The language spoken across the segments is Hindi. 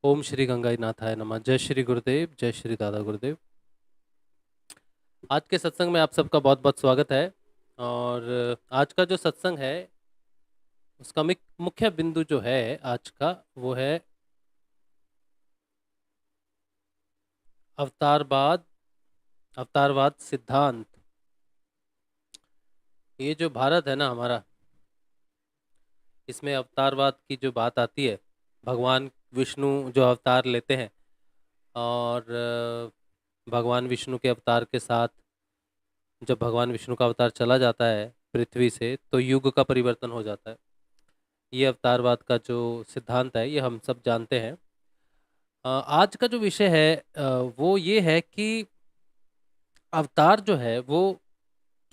ओम श्री गंगाई नाथाय नमः। जय श्री गुरुदेव, जय श्री दादा गुरुदेव। आज के सत्संग में आप सबका बहुत बहुत स्वागत है। और आज का जो सत्संग है उसका मुख्य बिंदु जो है आज का वो है अवतारवाद। अवतारवाद सिद्धांत। ये जो भारत है ना हमारा, इसमें अवतारवाद की जो बात आती है, भगवान विष्णु जो अवतार लेते हैं और भगवान विष्णु के अवतार के साथ जब भगवान विष्णु का अवतार चला जाता है पृथ्वी से तो युग का परिवर्तन हो जाता है। ये अवतारवाद का जो सिद्धांत है ये हम सब जानते हैं। आज का जो विषय है वो ये है कि अवतार जो है वो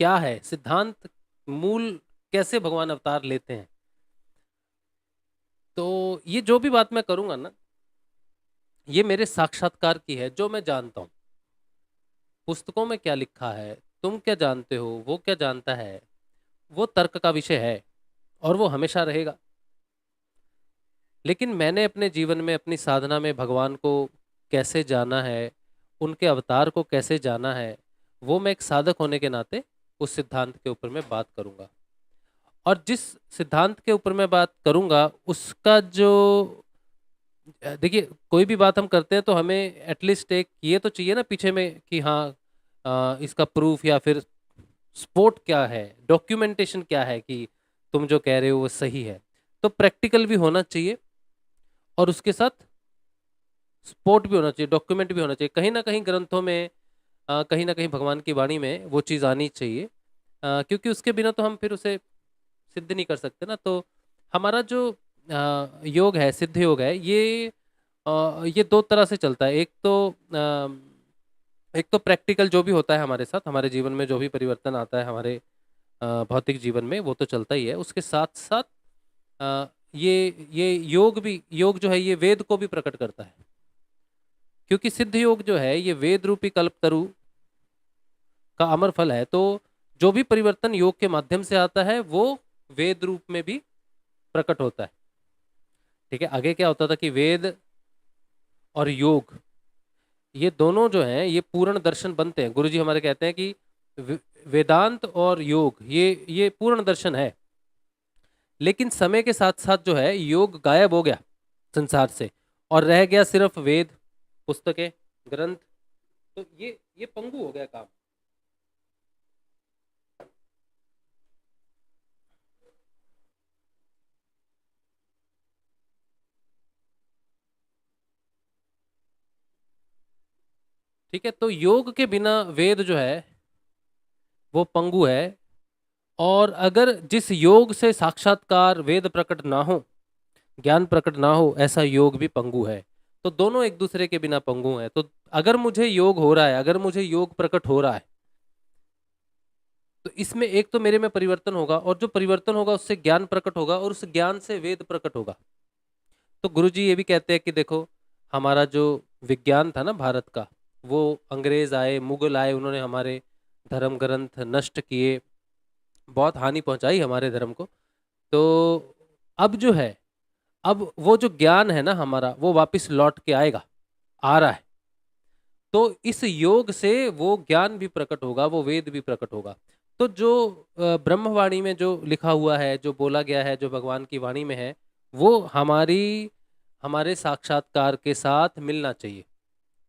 क्या है, सिद्धांत मूल कैसे भगवान अवतार लेते हैं। तो ये जो भी बात मैं करूंगा ना, ये मेरे साक्षात्कार की है, जो मैं जानता हूँ। पुस्तकों में क्या लिखा है, तुम क्या जानते हो, वो क्या जानता है, वो तर्क का विषय है और वो हमेशा रहेगा। लेकिन मैंने अपने जीवन में, अपनी साधना में भगवान को कैसे जाना है, उनके अवतार को कैसे जाना है, वो मैं एक साधक होने के नाते उस सिद्धांत के ऊपर मैं बात करूंगा। और जिस सिद्धांत के ऊपर मैं बात करूंगा उसका जो देखिए, कोई भी बात हम करते हैं तो हमें एटलीस्ट एक ये तो चाहिए ना पीछे में कि हाँ इसका प्रूफ या फिर सपोर्ट क्या है, डॉक्यूमेंटेशन क्या है कि तुम जो कह रहे हो वो सही है। तो प्रैक्टिकल भी होना चाहिए और उसके साथ सपोर्ट भी होना चाहिए, डॉक्यूमेंट भी होना चाहिए। कहीं ना कहीं ग्रंथों में कहीं ना कहीं भगवान की वाणी में वो चीज़ आनी चाहिए, क्योंकि उसके बिना तो हम फिर उसे सिद्ध नहीं कर सकते ना। तो हमारा जो योग है, सिद्ध योग है, ये दो तरह से चलता है। एक तो प्रैक्टिकल जो भी होता है हमारे साथ, हमारे जीवन में जो भी परिवर्तन आता है हमारे भौतिक जीवन में, वो तो चलता ही है। उसके साथ साथ ये योग जो है ये वेद को भी प्रकट करता है, क्योंकि सिद्ध योग जो है ये वेद रूपी कल्पतरु का अमर फल है। तो जो भी परिवर्तन योग के माध्यम से आता है वो वेद रूप में भी प्रकट होता है। ठीक है, आगे क्या होता था कि वेद और योग ये दोनों जो हैं ये पूर्ण दर्शन बनते हैं। गुरुजी हमारे कहते हैं कि वेदांत और योग ये पूर्ण दर्शन है। लेकिन समय के साथ साथ जो है योग गायब हो गया संसार से और रह गया सिर्फ वेद, पुस्तकें, ग्रंथ। तो ये पंगु हो गया काम। ठीक है, तो योग के बिना वेद जो है वो पंगु है। और अगर जिस योग से साक्षात्कार वेद प्रकट ना हो, ज्ञान प्रकट ना हो, ऐसा योग भी पंगु है। तो दोनों एक दूसरे के बिना पंगु हैं। तो अगर मुझे योग हो रहा है, अगर मुझे योग प्रकट हो रहा है, तो इसमें एक तो मेरे में परिवर्तन होगा और जो परिवर्तन होगा उससे ज्ञान प्रकट होगा और उस ज्ञान से वेद प्रकट होगा। तो गुरुजी ये भी कहते हैं कि देखो, हमारा जो विज्ञान था ना भारत का, वो अंग्रेज आए, मुगल आए, उन्होंने हमारे धर्म ग्रंथ नष्ट किए, बहुत हानि पहुंचाई हमारे धर्म को। तो अब जो है, अब वो जो ज्ञान है ना हमारा, वो वापस लौट के आएगा, आ रहा है। तो इस योग से वो ज्ञान भी प्रकट होगा, वो वेद भी प्रकट होगा। तो जो ब्रह्मवाणी में जो लिखा हुआ है, जो बोला गया है, जो भगवान की वाणी में है, वो हमारे साक्षात्कार के साथ मिलना चाहिए।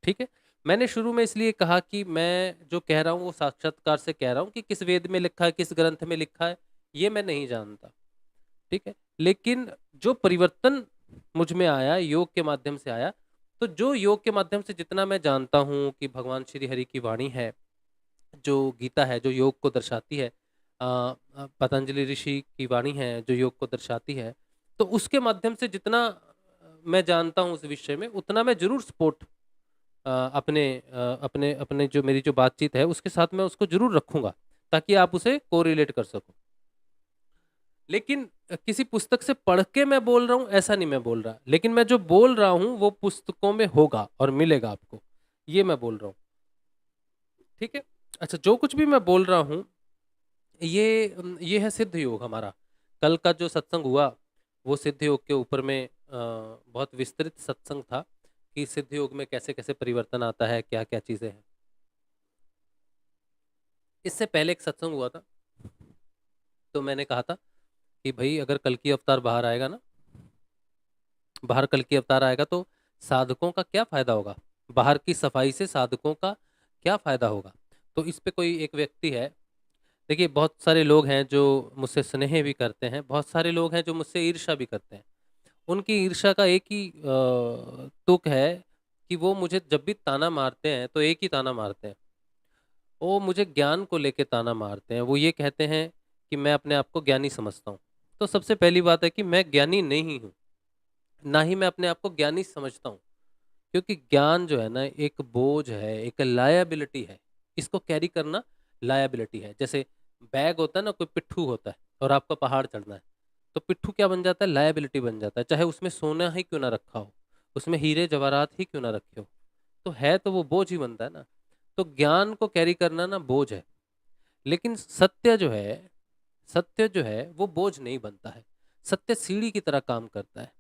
ठीक है, मैंने शुरू में इसलिए कहा कि मैं जो कह रहा हूँ वो साक्षात्कार से कह रहा हूँ कि किस वेद में लिखा है, किस ग्रंथ में लिखा है, ये मैं नहीं जानता। ठीक है, लेकिन जो परिवर्तन मुझ में आया, योग के माध्यम से आया। तो जो योग के माध्यम से जितना मैं जानता हूँ कि भगवान श्री हरि की वाणी है, जो गीता है जो योग को दर्शाती है, पतंजलि ऋषि की वाणी है जो योग को दर्शाती है, तो उसके माध्यम से जितना मैं जानता हूँ उस विषय में, उतना मैं जरूर सपोर्ट अपने अपने जो मेरी जो बातचीत है उसके साथ मैं उसको जरूर रखूंगा, ताकि आप उसे कोरिलेट कर सको। लेकिन किसी पुस्तक से पढ़ के मैं बोल रहा हूँ ऐसा नहीं मैं बोल रहा, लेकिन मैं जो बोल रहा हूँ वो पुस्तकों में होगा और मिलेगा आपको, ये मैं बोल रहा हूँ। ठीक है, अच्छा, जो कुछ भी मैं बोल रहा हूँ ये है सिद्ध योग हमारा। कल का जो सत्संग हुआ वो सिद्ध योग के ऊपर में बहुत विस्तृत सत्संग था। कि सिद्ध योग में कैसे कैसे परिवर्तन आता है, क्या क्या चीजें हैं। इससे पहले एक सत्संग हुआ था, तो मैंने कहा था कि भाई अगर कल की अवतार बाहर आएगा ना, बाहर कल की अवतार आएगा तो साधकों का क्या फायदा होगा, बाहर की सफाई से साधकों का क्या फायदा होगा। तो इस पे कोई एक व्यक्ति है, देखिए बहुत सारे लोग हैं जो मुझसे स्नेह भी करते हैं, बहुत सारे लोग हैं जो मुझसे ईर्ष्या भी करते हैं। उनकी ईर्ष्या का एक ही तुक है कि वो मुझे जब भी ताना मारते हैं तो एक ही ताना मारते हैं, वो मुझे ज्ञान को लेके ताना मारते हैं। वो ये कहते हैं कि मैं अपने आप को ज्ञानी समझता हूँ। तो सबसे पहली बात है कि मैं ज्ञानी नहीं हूँ, ना ही मैं अपने आप को ज्ञानी समझता हूँ। क्योंकि ज्ञान जो है ना एक बोझ है, एक लायबिलिटी है। इसको कैरी करना लायबिलिटी है। जैसे बैग होता है ना, कोई पिट्ठू होता है और आपका पहाड़ चढ़ना है, तो पिट्ठू क्या बन जाता है, लायबिलिटी बन जाता है। चाहे उसमें सोना ही क्यों ना रखा हो, उसमें हीरे जवाहरात ही क्यों ना रखे हो, तो है तो वो बोझ ही बनता है ना। तो ज्ञान को कैरी करना ना बोझ है, लेकिन सत्य जो है वो बोझ नहीं बनता है। सत्य सीढ़ी की तरह काम करता है।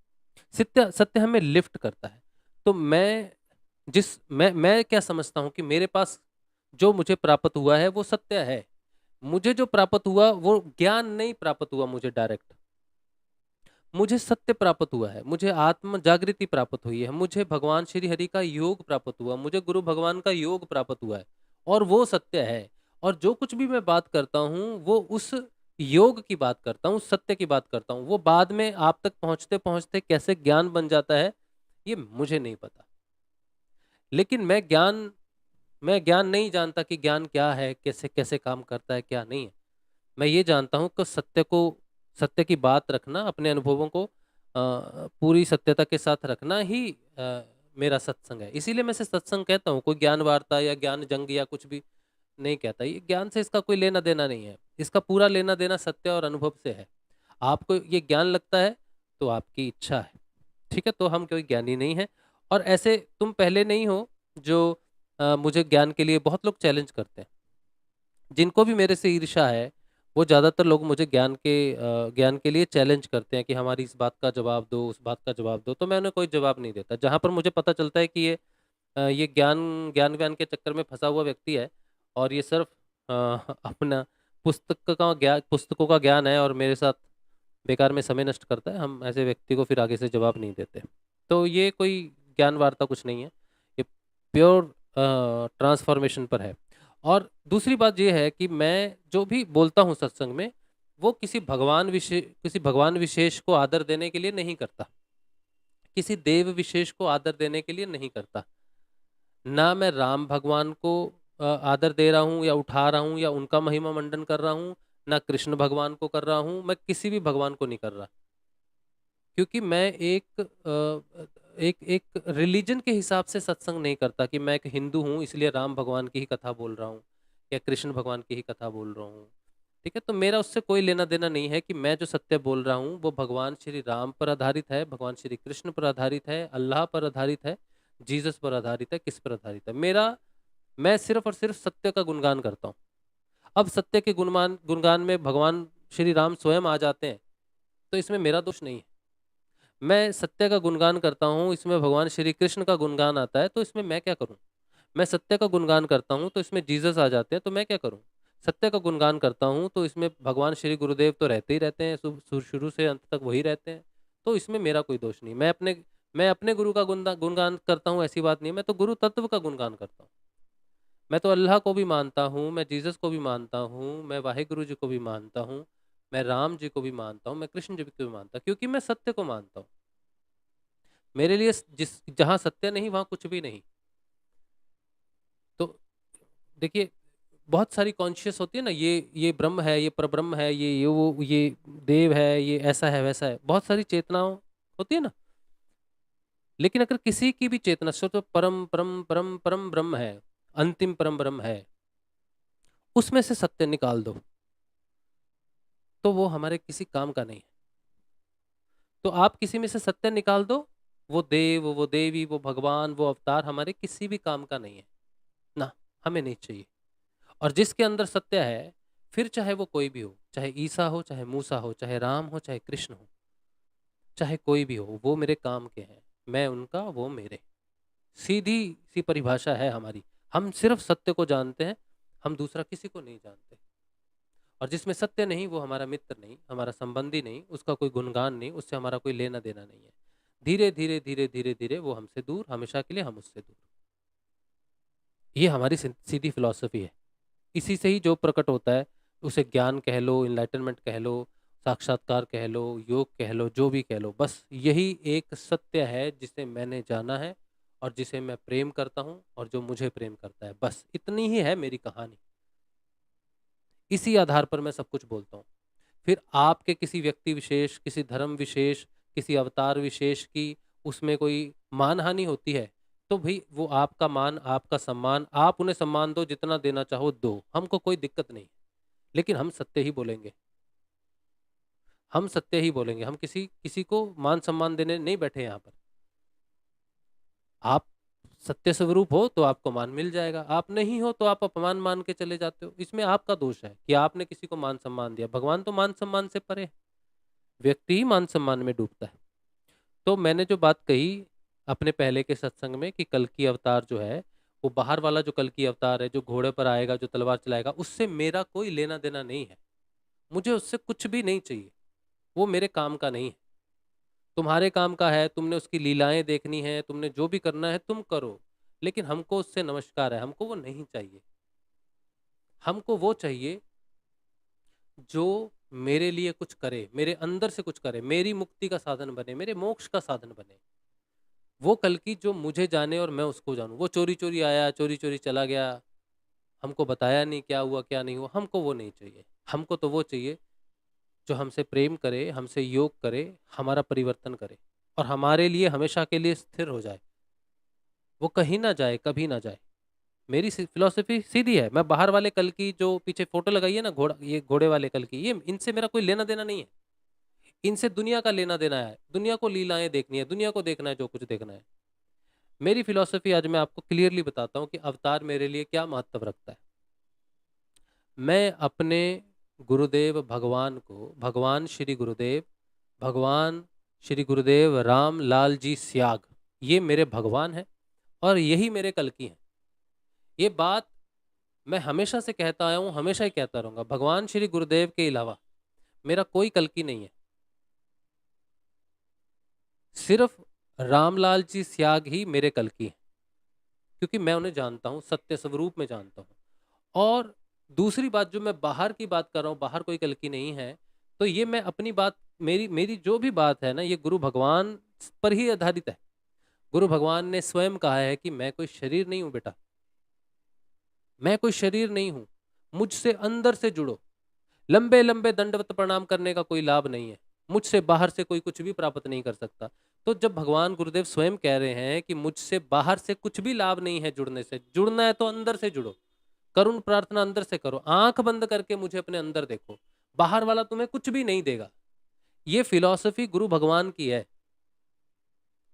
सत्य सत्य हमें लिफ्ट करता है। तो मैं क्या समझता हूं कि मेरे पास जो मुझे प्राप्त हुआ है वो सत्य है। मुझे जो प्राप्त हुआ वो ज्ञान नहीं प्राप्त हुआ, मुझे डायरेक्ट मुझे सत्य प्राप्त हुआ है, मुझे आत्म जागृति प्राप्त हुई है, मुझे भगवान श्री हरि का योग प्राप्त हुआ, मुझे गुरु भगवान का योग प्राप्त हुआ है, और वो सत्य है। और जो कुछ भी मैं बात करता हूँ वो उस योग की बात करता हूँ, सत्य की बात करता हूँ। वो बाद में आप तक पहुंचते पहुंचते कैसे ज्ञान बन जाता है ये मुझे नहीं पता। लेकिन मैं ज्ञान नहीं जानता कि ज्ञान क्या है, कैसे कैसे काम करता है, क्या नहीं है। मैं ये जानता हूँ कि सत्य की बात रखना, अपने अनुभवों को पूरी सत्यता के साथ रखना ही मेरा सत्संग है। इसीलिए मैं इसे सत्संग कहता हूँ। कोई ज्ञान वार्ता या ज्ञान जंग या कुछ भी नहीं कहता। ये ज्ञान से इसका कोई लेना देना नहीं है। इसका पूरा लेना देना सत्य और अनुभव से है। आपको ये ज्ञान लगता है तो आपकी इच्छा है, ठीक है। तो हम कोई ज्ञानी नहीं है। और ऐसे तुम पहले नहीं हो जो मुझे ज्ञान के लिए बहुत लोग चैलेंज करते हैं। जिनको भी मेरे से ईर्ष्या है वो ज़्यादातर लोग मुझे ज्ञान के लिए चैलेंज करते हैं कि हमारी इस बात का जवाब दो, उस बात का जवाब दो। तो मैं उन्हें कोई जवाब नहीं देता। जहाँ पर मुझे पता चलता है कि ये ज्ञान ज्ञान व्यान के चक्कर में फंसा हुआ व्यक्ति है और ये सिर्फ अपना पुस्तकों का ज्ञान है और मेरे साथ बेकार में समय नष्ट करता है, हम ऐसे व्यक्ति को फिर आगे से जवाब नहीं देते। तो ये कोई ज्ञान वार्ता कुछ नहीं है, ये प्योर ट्रांसफॉर्मेशन पर है। और दूसरी बात ये है कि मैं जो भी बोलता हूँ सत्संग में वो किसी भगवान विशेष को आदर देने के लिए नहीं करता, किसी देव विशेष को आदर देने के लिए नहीं करता। ना मैं राम भगवान को आदर दे रहा हूँ या उठा रहा हूँ या उनका महिमा मंडन कर रहा हूँ, ना कृष्ण भगवान को कर रहा हूँ, मैं किसी भी भगवान को नहीं कर रहा। क्योंकि मैं एक रिलीजन के हिसाब से सत्संग नहीं करता कि मैं एक हिंदू हूँ इसलिए राम भगवान की ही कथा बोल रहा हूँ या कृष्ण भगवान की ही कथा बोल रहा हूँ, ठीक है। तो मेरा उससे कोई लेना देना नहीं है कि मैं जो सत्य बोल रहा हूँ वो भगवान श्री राम पर आधारित है, भगवान श्री कृष्ण पर आधारित है, अल्लाह पर आधारित है, जीसस पर आधारित है, किस पर आधारित है। मैं सिर्फ और सिर्फ सत्य का गुणगान करता हूँ। अब सत्य के गुणगान गुणगान में भगवान श्री राम स्वयं आ जाते हैं तो इसमें मेरा दोष नहीं है। मैं सत्य का गुणगान करता हूँ, इसमें भगवान श्री कृष्ण का गुणगान आता है तो इसमें मैं क्या करूँ। मैं सत्य का गुणगान करता हूँ तो इसमें जीसस आ जाते हैं तो मैं क्या करूँ। सत्य का गुणगान करता हूँ तो इसमें भगवान श्री गुरुदेव तो रहते ही रहते हैं, शुरू से अंत तक वही रहते हैं। तो इसमें मेरा कोई दोष नहीं। मैं अपने गुरु का गुणगान करता हूँ, ऐसी बात नहीं है। मैं तो गुरु तत्व का गुणगान करता हूँ। मैं तो अल्लाह को भी मानता हूँ, मैं जीसस को भी मानता हूँ, मैं वाहिगुरु जी को भी मानता हूँ, मैं राम जी को भी मानता हूँ, मैं कृष्ण जी को भी मानता हूँ, क्योंकि मैं सत्य को मानता हूँ। मेरे लिए जहाँ सत्य नहीं वहाँ कुछ भी नहीं। तो देखिए बहुत सारी कॉन्शियस होती है ना, ये ब्रह्म है, ये परब्रह्म है, ये देव है, ये ऐसा है वैसा है, बहुत सारी चेतनाओं होती है ना। लेकिन अगर किसी की भी चेतना तो परम परम परम परम ब्रह्म है, अंतिम परम ब्रह्म है, उसमें से सत्य निकाल दो तो वो हमारे किसी काम का नहीं है। तो आप किसी में से सत्य निकाल दो, वो देव, वो देवी, वो भगवान, वो अवतार हमारे किसी भी काम का नहीं है ना, हमें नहीं चाहिए। और जिसके अंदर सत्य है, फिर चाहे वो कोई भी हो, चाहे ईसा हो, चाहे मूसा हो, चाहे राम हो, चाहे कृष्ण हो, चाहे कोई भी हो, वो मेरे काम के हैं, मैं उनका, वो मेरे। सीधी सी परिभाषा है हमारी। हम सिर्फ सत्य को जानते हैं, हम दूसरा किसी को नहीं जानते। और जिसमें सत्य नहीं वो हमारा मित्र नहीं, हमारा संबंधी नहीं, उसका कोई गुणगान नहीं, उससे हमारा कोई लेना देना नहीं है। धीरे धीरे धीरे धीरे धीरे वो हमसे दूर, हमेशा के लिए हम उससे दूर। ये हमारी सीधी फिलॉसफी है। इसी से ही जो प्रकट होता है उसे ज्ञान कह लो, इनलाइटनमेंट कह लो, साक्षात्कार कह लो, योग कह लो, जो भी कह लो, बस यही एक सत्य है जिसे मैंने जाना है और जिसे मैं प्रेम करता हूँ और जो मुझे प्रेम करता है। बस इतनी ही है मेरी कहानी। इसी आधार पर मैं सब कुछ बोलता हूँ। फिर आपके किसी व्यक्ति विशेष, किसी धर्म विशेष, किसी अवतार विशेष की उसमें कोई मानहानि होती है तो भाई वो आपका मान, आपका सम्मान, आप उन्हें सम्मान दो, जितना देना चाहो दो, हमको कोई दिक्कत नहीं। लेकिन हम सत्य ही बोलेंगे, हम सत्य ही बोलेंगे। हम किसी किसी को मान सम्मान देने नहीं बैठे यहाँ पर। आप सत्य स्वरूप हो तो आपको मान मिल जाएगा, आप नहीं हो तो आप अपमान मान के चले जाते हो। इसमें आपका दोष है कि आपने किसी को मान सम्मान दिया। भगवान तो मान सम्मान से परे है, व्यक्ति ही मान सम्मान में डूबता है। तो मैंने जो बात कही अपने पहले के सत्संग में कि कल की अवतार जो है वो बाहर वाला जो कल की अवतार है, जो घोड़े पर आएगा, जो तलवार चलाएगा, उससे मेरा कोई लेना देना नहीं है। मुझे उससे कुछ भी नहीं चाहिए, वो मेरे काम का नहीं है। तुम्हारे काम का है, तुमने उसकी लीलाएं देखनी है, तुमने जो भी करना है तुम करो, लेकिन हमको उससे नमस्कार है, हमको वो नहीं चाहिए। हमको वो चाहिए जो मेरे लिए कुछ करे, मेरे अंदर से कुछ करे, मेरी मुक्ति का साधन बने, मेरे मोक्ष का साधन बने। वो कल की जो मुझे जाने और मैं उसको जानूं। वो चोरी चोरी आया, चोरी चोरी चला गया, हमको बताया नहीं क्या हुआ क्या नहीं हुआ, हमको वो नहीं चाहिए। हमको तो वो चाहिए जो हमसे प्रेम करे, हमसे योग करे, हमारा परिवर्तन करे और हमारे लिए हमेशा के लिए स्थिर हो जाए। वो कहीं ना जाए, कभी ना जाए। मेरी फिलॉसफी सीधी है। मैं बाहर वाले कल की जो पीछे फोटो लगाई है ना, घोड़ा, ये घोड़े वाले कल की, ये इनसे मेरा कोई लेना देना नहीं है। इनसे दुनिया का लेना देना है, दुनिया को लीलाएं देखनी है, दुनिया को देखना है, जो कुछ देखना है। मेरी फिलॉसफी आज मैं आपको क्लियरली बताता हूँ कि अवतार मेरे लिए क्या महत्व रखता है। मैं अपने गुरुदेव भगवान को, भगवान श्री गुरुदेव, भगवान श्री गुरुदेव राम लाल जी स्याग, ये मेरे भगवान हैं और यही मेरे कल की हैं। ये बात मैं हमेशा से कहता आया हूँ, हमेशा ही कहता रहूँगा। भगवान श्री गुरुदेव के अलावा मेरा कोई कल की नहीं है। सिर्फ रामलाल जी स्याग ही मेरे कल की हैं, क्योंकि मैं उन्हें जानता हूँ, सत्य स्वरूप में जानता हूँ। और दूसरी बात, जो मैं बाहर की बात कर रहा हूँ, बाहर कोई कल की नहीं है, तो ये मैं अपनी बात, मेरी मेरी जो भी बात है ना, ये गुरु भगवान पर ही आधारित है। गुरु भगवान ने स्वयं कहा है कि मैं कोई शरीर नहीं हूं बेटा, मैं कोई शरीर नहीं हूं, मुझसे अंदर से जुड़ो। लंबे लंबे दंडवत प्रणाम करने का कोई लाभ नहीं है, मुझसे बाहर से कोई कुछ भी प्राप्त नहीं कर सकता। तो जब भगवान गुरुदेव स्वयं कह रहे हैं कि मुझसे बाहर से कुछ भी लाभ नहीं है जुड़ने से, जुड़ना है तो अंदर से जुड़ो, करुण प्रार्थना अंदर से करो, आंख बंद करके मुझे अपने अंदर देखो, बाहर वाला तुम्हें कुछ भी नहीं देगा। ये फिलॉसफी गुरु भगवान की है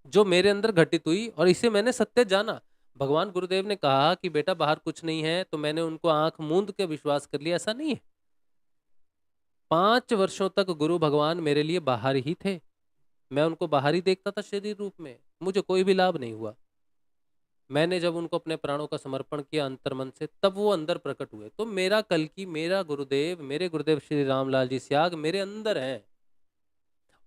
जो मेरे अंदर घटित हुई और इसे मैंने सत्य जाना। भगवान गुरुदेव ने कहा कि बेटा बाहर कुछ नहीं है, तो मैंने उनको आंख मूंद के विश्वास कर लिया, ऐसा नहीं है। 5 वर्षों तक गुरु भगवान मेरे लिए बाहर ही थे, मैं उनको बाहर ही देखता था शरीर रूप में, मुझे कोई भी लाभ नहीं हुआ। मैंने जब उनको अपने प्राणों का समर्पण किया अंतर्मन से, तब वो अंदर प्रकट हुए। तो मेरा कल की, मेरा गुरुदेव, मेरे गुरुदेव श्री रामलाल जी स्याग मेरे अंदर है।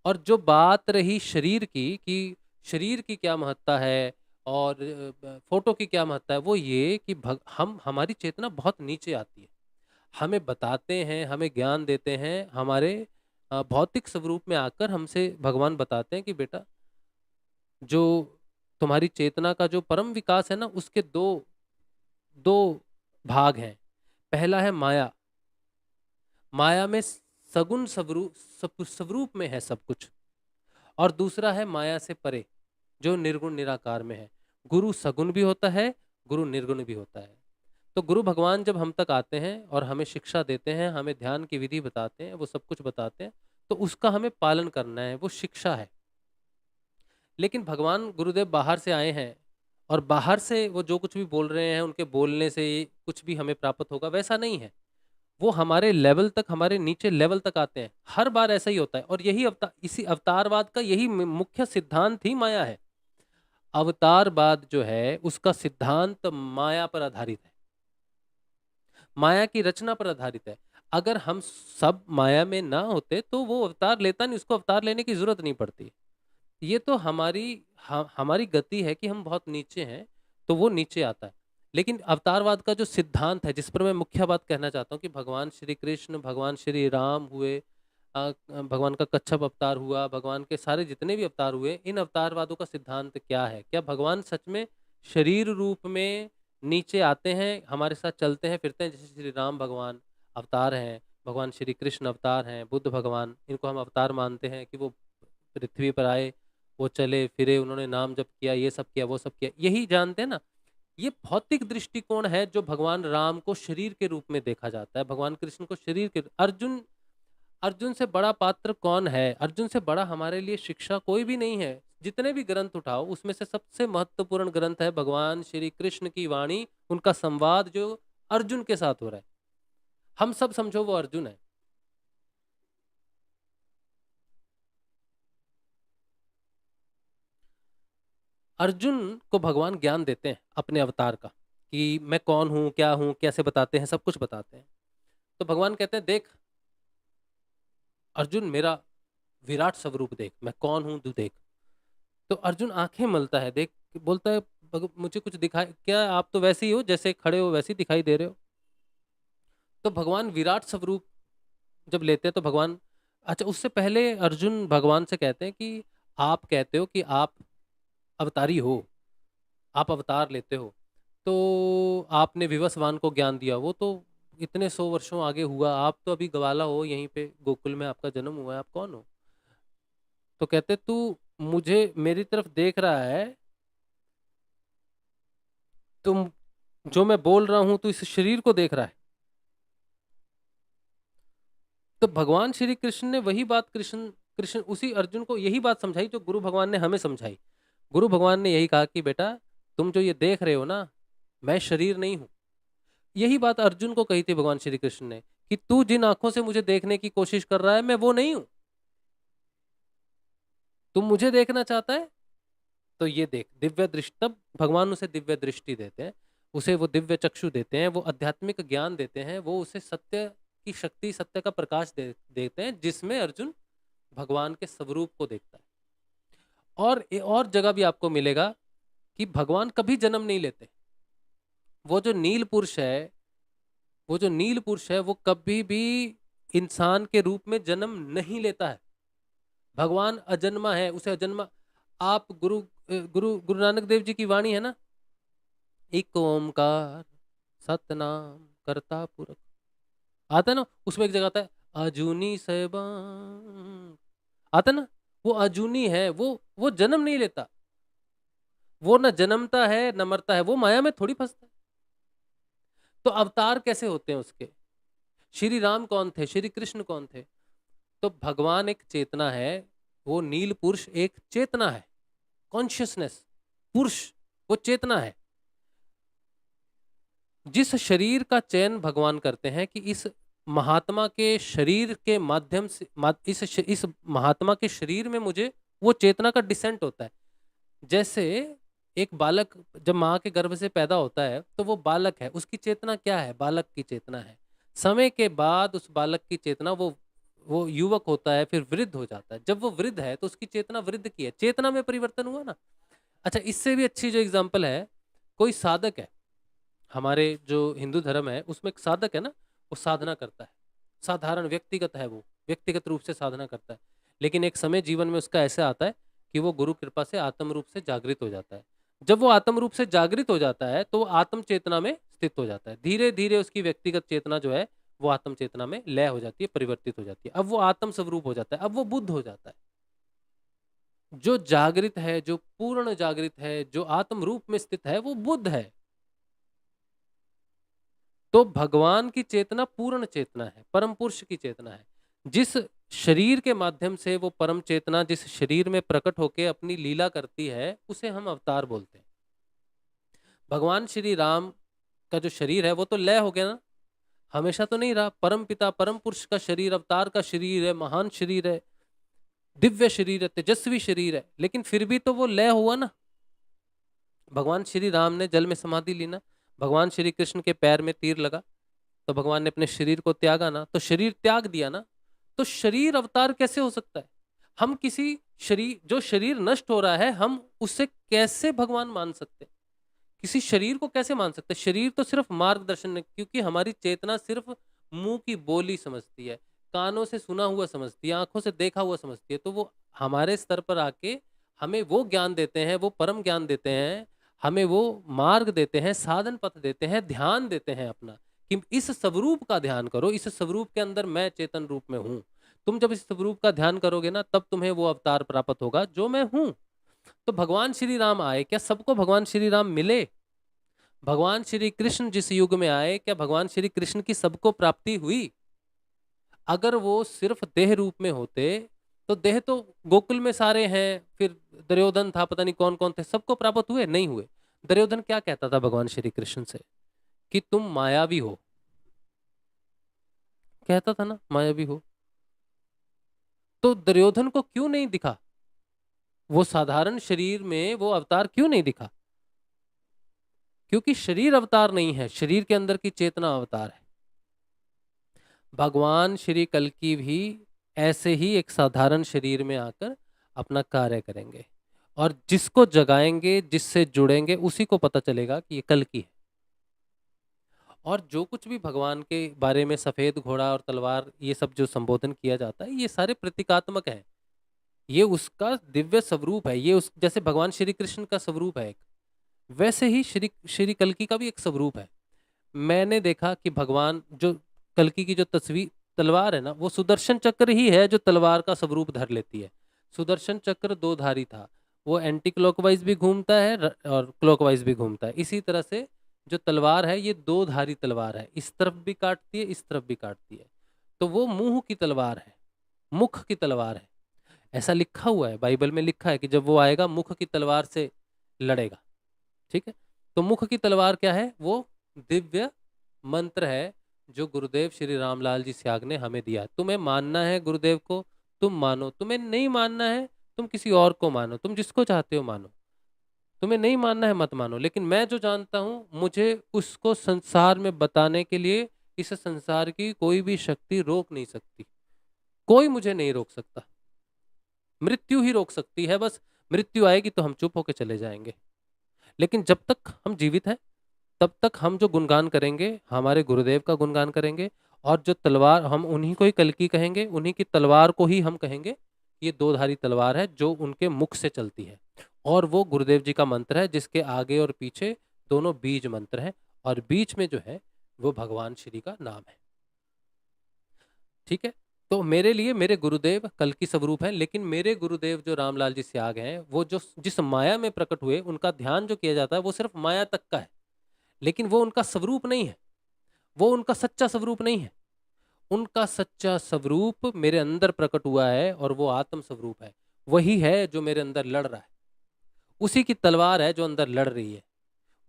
और जो बात रही शरीर की कि शरीर की क्या महत्ता है और फोटो की क्या महत्ता है, वो ये कि हम, हमारी चेतना बहुत नीचे आती है। हमें बताते हैं, हमें ज्ञान देते हैं, हमारे भौतिक स्वरूप में आकर हमसे भगवान बताते हैं कि बेटा, जो तुम्हारी चेतना का जो परम विकास है ना, उसके दो दो भाग हैं। पहला है माया, माया में सगुण स्वरूप में है सब कुछ, और दूसरा है माया से परे जो निर्गुण निराकार में है। गुरु सगुण भी होता है, गुरु निर्गुण भी होता है। तो गुरु भगवान जब हम तक आते हैं और हमें शिक्षा देते हैं, हमें ध्यान की विधि बताते हैं, वो सब कुछ बताते हैं, तो उसका हमें पालन करना है, वो शिक्षा है। लेकिन भगवान गुरुदेव बाहर से आए हैं और बाहर से वो जो कुछ भी बोल रहे हैं, उनके बोलने से कुछ भी हमें प्राप्त होगा, वैसा नहीं है। वो हमारे लेवल तक, हमारे नीचे लेवल तक आते हैं। हर बार ऐसा ही होता है। और यही इसी अवतारवाद का यही मुख्य सिद्धांत ही माया है। अवतारवाद जो है उसका सिद्धांत माया पर आधारित है, माया की रचना पर आधारित है। अगर हम सब माया में ना होते तो वो अवतार लेता नहीं, उसको अवतार लेने की जरूरत नहीं पड़ती। ये तो हमारी गति है कि हम बहुत नीचे हैं तो वो नीचे आता है। लेकिन अवतारवाद का जो सिद्धांत है, जिस पर मैं मुख्य बात कहना चाहता हूँ कि भगवान श्री कृष्ण, भगवान श्री राम हुए, भगवान का कच्छप अवतार हुआ, भगवान के सारे जितने भी अवतार हुए, इन अवतारवादों का सिद्धांत क्या है? क्या भगवान सच में शरीर रूप में नीचे आते हैं, हमारे साथ चलते हैं फिरते हैं? जैसे श्री राम भगवान अवतार हैं, भगवान श्री कृष्ण अवतार हैं, बुद्ध भगवान, इनको हम अवतार मानते हैं कि वो पृथ्वी पर आए, वो चले फिरे, उन्होंने नाम जप किया, ये सब किया, वो सब किया, यही जानते हैं ना। ये भौतिक दृष्टिकोण है जो भगवान राम को शरीर के रूप में देखा जाता है, भगवान कृष्ण को शरीर के। अर्जुन, अर्जुन से बड़ा पात्र कौन है? अर्जुन से बड़ा हमारे लिए शिक्षा कोई भी नहीं है। जितने भी ग्रंथ उठाओ उसमें से सबसे महत्वपूर्ण ग्रंथ है भगवान श्री कृष्ण की वाणी, उनका संवाद जो अर्जुन के साथ हो रहा है। हम सब समझो वो अर्जुन है। अर्जुन को भगवान ज्ञान देते हैं अपने अवतार का कि मैं कौन हूं, क्या हूं, कैसे बताते हैं, सब कुछ बताते हैं। तो भगवान कहते हैं देख अर्जुन, मेरा विराट स्वरूप देख, मैं कौन हूं तू देख। तो अर्जुन आंखें मलता है, देख बोलता है मुझे कुछ दिखाई क्या? आप तो वैसे ही हो, जैसे खड़े हो वैसे ही दिखाई दे रहे हो। तो भगवान विराट स्वरूप जब लेते हैं तो भगवान, अच्छा उससे पहले अर्जुन भगवान से कहते हैं कि आप कहते हो कि आप अवतारी हो, आप अवतार लेते हो, तो आपने विवस्वान को ज्ञान दिया, वो तो इतने 100 वर्षों आगे हुआ, आप तो अभी ग्वाला हो, यहीं पे गोकुल में आपका जन्म हुआ है, आप कौन हो? तो कहते तू मुझे मेरी तरफ देख रहा है, तुम जो मैं बोल रहा हूं तो इस शरीर को देख रहा है। तो भगवान श्री कृष्ण ने वही बात कृष्ण कृष्ण उसी अर्जुन को यही बात समझाई जो गुरु भगवान ने हमें समझाई। गुरु भगवान ने यही कहा कि बेटा तुम जो ये देख रहे हो ना, मैं शरीर नहीं हूं। यही बात अर्जुन को कही थी भगवान श्री कृष्ण ने कि तू जिन आंखों से मुझे देखने की कोशिश कर रहा है मैं वो नहीं हूं। तुम मुझे देखना चाहता है तो ये देख, दिव्य दृष्टि। तब भगवान उसे दिव्य दृष्टि देते हैं, उसे वो दिव्य चक्षु देते हैं, वो आध्यात्मिक ज्ञान देते हैं, वो उसे सत्य की शक्ति, सत्य का प्रकाश देते हैं, जिसमें अर्जुन भगवान के स्वरूप को देखता है। और जगह भी आपको मिलेगा कि भगवान कभी जन्म नहीं लेते। वो जो नील पुरुष है, वो जो नील पुरुष है वो कभी भी इंसान के रूप में जन्म नहीं लेता है। भगवान अजन्मा है, उसे अजन्मा। आप गुरु नानक देव जी की वाणी है ना, एक ओमकार सतनाम करता पुरख, आता है ना, उसमें एक जगह आता है अजूनी सैबान, आता है ना। वो अजूनी है, वो जन्म नहीं लेता, वो न जन्मता है न मरता है, वो माया में थोड़ी फंसता है। तो अवतार कैसे होते हैं उसके? श्री राम कौन थे, श्री कृष्ण कौन थे? तो भगवान एक चेतना है, वो नील पुरुष एक चेतना है, कॉन्शियसनेस पुरुष, वो चेतना है। जिस शरीर का चयन भगवान करते हैं कि इस महात्मा के शरीर के माध्यम से इस महात्मा के शरीर में मुझे वो चेतना का डिसेंट होता है। जैसे एक बालक जब माँ के गर्भ से पैदा होता है तो वो बालक है, उसकी चेतना क्या है? बालक की चेतना है। समय के बाद उस बालक की चेतना, वो युवक होता है, फिर वृद्ध हो जाता है। जब वो वृद्ध है तो उसकी चेतना वृद्ध की है, चेतना में परिवर्तन हुआ ना। अच्छा, इससे भी अच्छी जो एग्जाम्पल है, कोई साधक है, हमारे जो हिंदू धर्म है उसमें एक साधक है ना, वो साधना करता है, साधारण व्यक्तिगत है, वो व्यक्तिगत रूप से साधना करता है। लेकिन एक समय जीवन में उसका ऐसा आता है कि वो गुरु कृपा से आत्म रूप से जागृत हो जाता है। जब वो आत्म रूप से जागृत हो जाता है तो वो आत्म चेतना में स्थित हो जाता है। धीरे धीरे उसकी व्यक्तिगत चेतना जो है वो आत्म चेतना में लय हो जाती है, परिवर्तित हो जाती है। अब वो आत्म स्वरूप हो जाता है, अब वो बुद्ध हो जाता है। जो जागृत है, जो पूर्ण जागृत है, जो आत्म रूप में स्थित है, वो बुद्ध है। तो भगवान की चेतना पूर्ण चेतना है, परम पुरुष की चेतना है। जिस शरीर के माध्यम से वो परम चेतना जिस शरीर में प्रकट होकर अपनी लीला करती है उसे हम अवतार बोलते हैं। भगवान श्री राम का जो शरीर है वो तो लय हो गया ना, हमेशा तो नहीं रहा। परम पिता परम पुरुष का शरीर अवतार का शरीर है, महान शरीर है, दिव्य शरीर है, तेजस्वी शरीर है, लेकिन फिर भी तो वो लय हुआ ना। भगवान श्री राम ने जल में समाधि ली ना, भगवान श्री कृष्ण के पैर में तीर लगा तो भगवान ने अपने शरीर को त्यागा ना, तो शरीर त्याग दिया ना, तो शरीर अवतार कैसे हो सकता है? हम किसी शरीर, जो शरीर नष्ट हो रहा है, हम उसे कैसे भगवान मान सकते हैं? किसी शरीर को कैसे मान सकते हैं? शरीर तो सिर्फ मार्गदर्शन है, क्योंकि हमारी चेतना सिर्फ मुंह की बोली समझती है, कानों से सुना हुआ समझती है, आंखों से देखा हुआ समझती है। तो वो हमारे स्तर पर आके हमें वो ज्ञान देते हैं, वो परम ज्ञान देते हैं, हमें वो मार्ग देते हैं, साधन पथ देते हैं, ध्यान देते हैं अपना, कि इस स्वरूप का ध्यान करो, इस स्वरूप के अंदर मैं चेतन रूप में हूं। तुम जब इस स्वरूप का ध्यान करोगे ना, तब तुम्हें वो अवतार प्राप्त होगा जो मैं हूं। तो भगवान श्री राम आए, क्या सबको भगवान श्री राम मिले? भगवान श्री कृष्ण जिस युग में आए, क्या भगवान श्री कृष्ण की सबको प्राप्ति हुई? अगर वो सिर्फ देह रूप में होते, तो देह तो गोकुल में सारे हैं, फिर दुर्योधन था, पता नहीं कौन कौन थे, सबको प्राप्त हुए? नहीं हुए। दुर्योधन क्या कहता था भगवान श्री कृष्ण से? कि तुम मायावी हो, कहता था ना, मायावी हो। तो दुर्योधन को क्यों नहीं दिखा? वो साधारण शरीर में वो अवतार क्यों नहीं दिखा? क्योंकि शरीर अवतार नहीं है, शरीर के अंदर की चेतना अवतार है। भगवान श्री कल्कि भी ऐसे ही एक साधारण शरीर में आकर अपना कार्य करेंगे, और जिसको जगाएंगे, जिससे जुड़ेंगे, उसी को पता चलेगा कि ये कल्कि है। और जो कुछ भी भगवान के बारे में सफेद घोड़ा और तलवार ये सब जो संबोधन किया जाता है, ये सारे प्रतीकात्मक हैं। ये उसका दिव्य स्वरूप है, ये उस जैसे भगवान श्री कृष्ण का स्वरूप है एक, वैसे ही श्री श्री कल्कि का भी एक स्वरूप है। मैंने देखा कि भगवान जो कल्कि की जो तस्वीर तलवार है ना, वो सुदर्शन चक्र ही है जो तलवार का स्वरूप धर लेती है। सुदर्शन चक्र दो धारी था, वो एंटी क्लॉकवाइज भी घूमता है और क्लॉकवाइज भी घूमता है। इसी तरह से जो तलवार है, ये दो धारी तलवार है, इस तरफ भी काटती है, इस तरफ भी काटती है। तो वो मुंह की तलवार है, मुख की तलवार है। ऐसा लिखा हुआ है, बाइबल में लिखा है कि जब वो आएगा मुख की तलवार से लड़ेगा। ठीक है, तो मुख की तलवार क्या है? वो दिव्य मंत्र है जो गुरुदेव श्री रामलाल जी स्याग ने हमें दिया। तुम्हें मानना है गुरुदेव को, तुम मानो, तुम्हें नहीं मानना है तुम किसी और को मानो, तुम जिसको चाहते हो मानो, तुम्हें नहीं मानना है मत मानो। लेकिन मैं जो जानता हूं, मुझे उसको संसार में बताने के लिए इस संसार की कोई भी शक्ति रोक नहीं सकती, कोई मुझे नहीं रोक सकता। मृत्यु ही रोक सकती है, बस मृत्यु आएगी तो हम चुप होकर चले जाएंगे। लेकिन जब तक हम जीवित हैं, तब तक हम जो गुणगान करेंगे, हमारे गुरुदेव का गुणगान करेंगे, और जो तलवार, हम उन्हीं को ही कल्कि कहेंगे, उन्हीं की तलवार को ही हम कहेंगे। ये दो धारी तलवार है जो उनके मुख से चलती है, और वो गुरुदेव जी का मंत्र है जिसके आगे और पीछे दोनों बीज मंत्र हैं, और बीच में जो है वो भगवान श्री का नाम है। ठीक है, तो मेरे लिए मेरे गुरुदेव कल्कि स्वरूप है, लेकिन मेरे गुरुदेव जो रामलाल जी स्याग हैं, वो जो जिस माया में प्रकट हुए, उनका ध्यान जो किया जाता है वो सिर्फ माया तक का है, लेकिन वो उनका स्वरूप नहीं है, वो उनका सच्चा स्वरूप नहीं है। उनका सच्चा स्वरूप मेरे अंदर प्रकट हुआ है, और वो आत्म स्वरूप है, वही है जो मेरे अंदर लड़ रहा है, उसी की तलवार है जो अंदर लड़ रही है,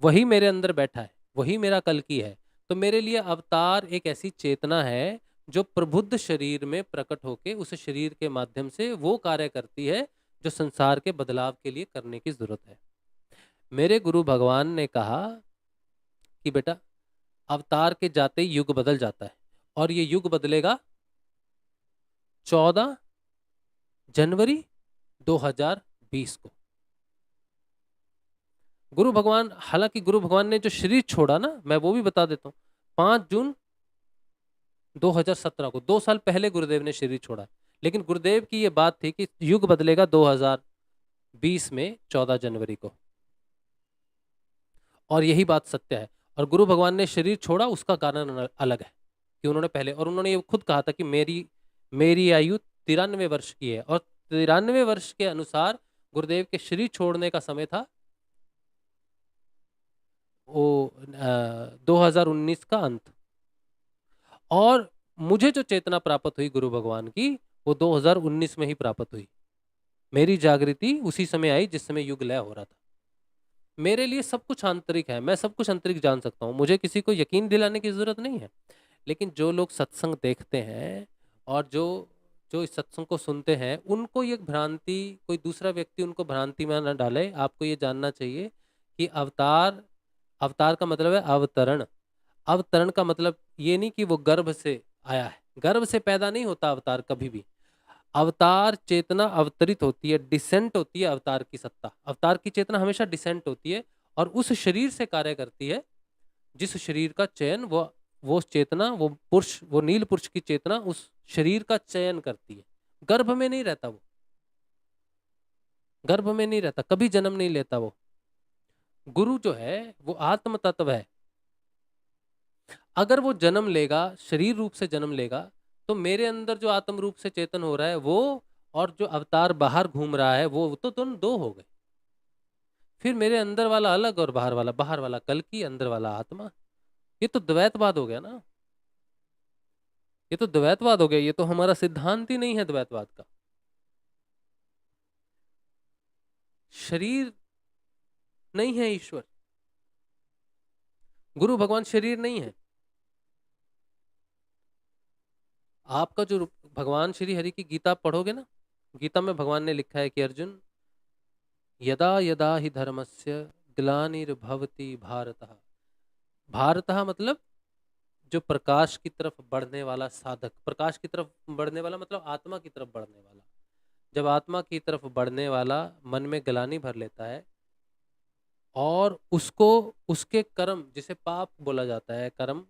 वही मेरे अंदर बैठा है, वही मेरा कल्कि है। तो मेरे लिए अवतार एक ऐसी चेतना है जो प्रबुद्ध शरीर में प्रकट होके उस शरीर के माध्यम से वो कार्य करती है जो संसार के बदलाव के लिए करने की जरूरत है। मेरे गुरु भगवान ने कहा कि बेटा, अवतार के जाते ही युग बदल जाता है, और ये युग बदलेगा 14 जनवरी 2020 को। गुरु भगवान, हालांकि गुरु भगवान ने जो शरीर छोड़ा ना, मैं वो भी बता देता हूँ, 5 जून 2017 को, 2 साल पहले गुरुदेव ने शरीर छोड़ा। लेकिन गुरुदेव की ये बात थी कि युग बदलेगा 2020 में 14 जनवरी को, और यही बात सत्य है। और गुरु भगवान ने शरीर छोड़ा, उसका कारण अलग है कि उन्होंने पहले, और उन्होंने ये खुद कहा था कि मेरी मेरी आयु 93 वर्ष की है, और 93 वर्ष के अनुसार गुरुदेव के शरीर छोड़ने का समय था वो 2019 का अंत। और मुझे जो चेतना प्राप्त हुई गुरु भगवान की, वो 2019 में ही प्राप्त हुई। मेरी जागृति उसी समय आई जिस समय युग लय हो रहा था। मेरे लिए सब कुछ आंतरिक है, मैं सब कुछ आंतरिक जान सकता हूँ, मुझे किसी को यकीन दिलाने की जरूरत नहीं है। लेकिन जो लोग सत्संग देखते हैं, और जो जो इस सत्संग को सुनते हैं, उनको ये भ्रांति, कोई दूसरा व्यक्ति उनको भ्रांति में न डाले। आपको ये जानना चाहिए कि अवतार, अवतार का मतलब है अवतरण। अवतरण का मतलब ये नहीं कि वो गर्भ से आया है, गर्भ से पैदा नहीं होता अवतार कभी भी। अवतार चेतना अवतरित होती है, डिसेंट होती है अवतार की सत्ता। अवतार की चेतना हमेशा डिसेंट होती है और उस शरीर से कार्य करती है जिस शरीर का चयन वो चेतना, वो पुरुष, वो नील पुरुष की चेतना उस शरीर का चयन करती है। गर्भ में नहीं रहता वो, गर्भ में नहीं रहता, कभी जन्म नहीं लेता वो। गुरु जो है वो आत्म तत्व है। अगर वो जन्म लेगा, शरीर रूप से जन्म लेगा, तो मेरे अंदर जो आत्म रूप से चेतन हो रहा है वो, और जो अवतार बाहर घूम रहा है वो तो दोनों दो हो गए। फिर मेरे अंदर वाला अलग और बाहर वाला कल की, अंदर वाला आत्मा। ये तो द्वैतवाद हो गया ना, ये तो द्वैतवाद हो गया, ये तो हमारा सिद्धांत ही नहीं है द्वैतवाद का। शरीर नहीं है ईश्वर, गुरु भगवान शरीर नहीं है। आपका जो भगवान श्री हरि की गीता पढ़ोगे ना, गीता में भगवान ने लिखा है कि अर्जुन, यदा यदा ही धर्मस्य ग्लानिर्भवति भारतः। भारतः मतलब जो प्रकाश की तरफ बढ़ने वाला साधक, प्रकाश की तरफ बढ़ने वाला मतलब आत्मा की तरफ बढ़ने वाला। जब आत्मा की तरफ बढ़ने वाला मन में ग्लानि भर लेता है और उसको उसके कर्म, जिसे पाप बोला जाता है, कर्म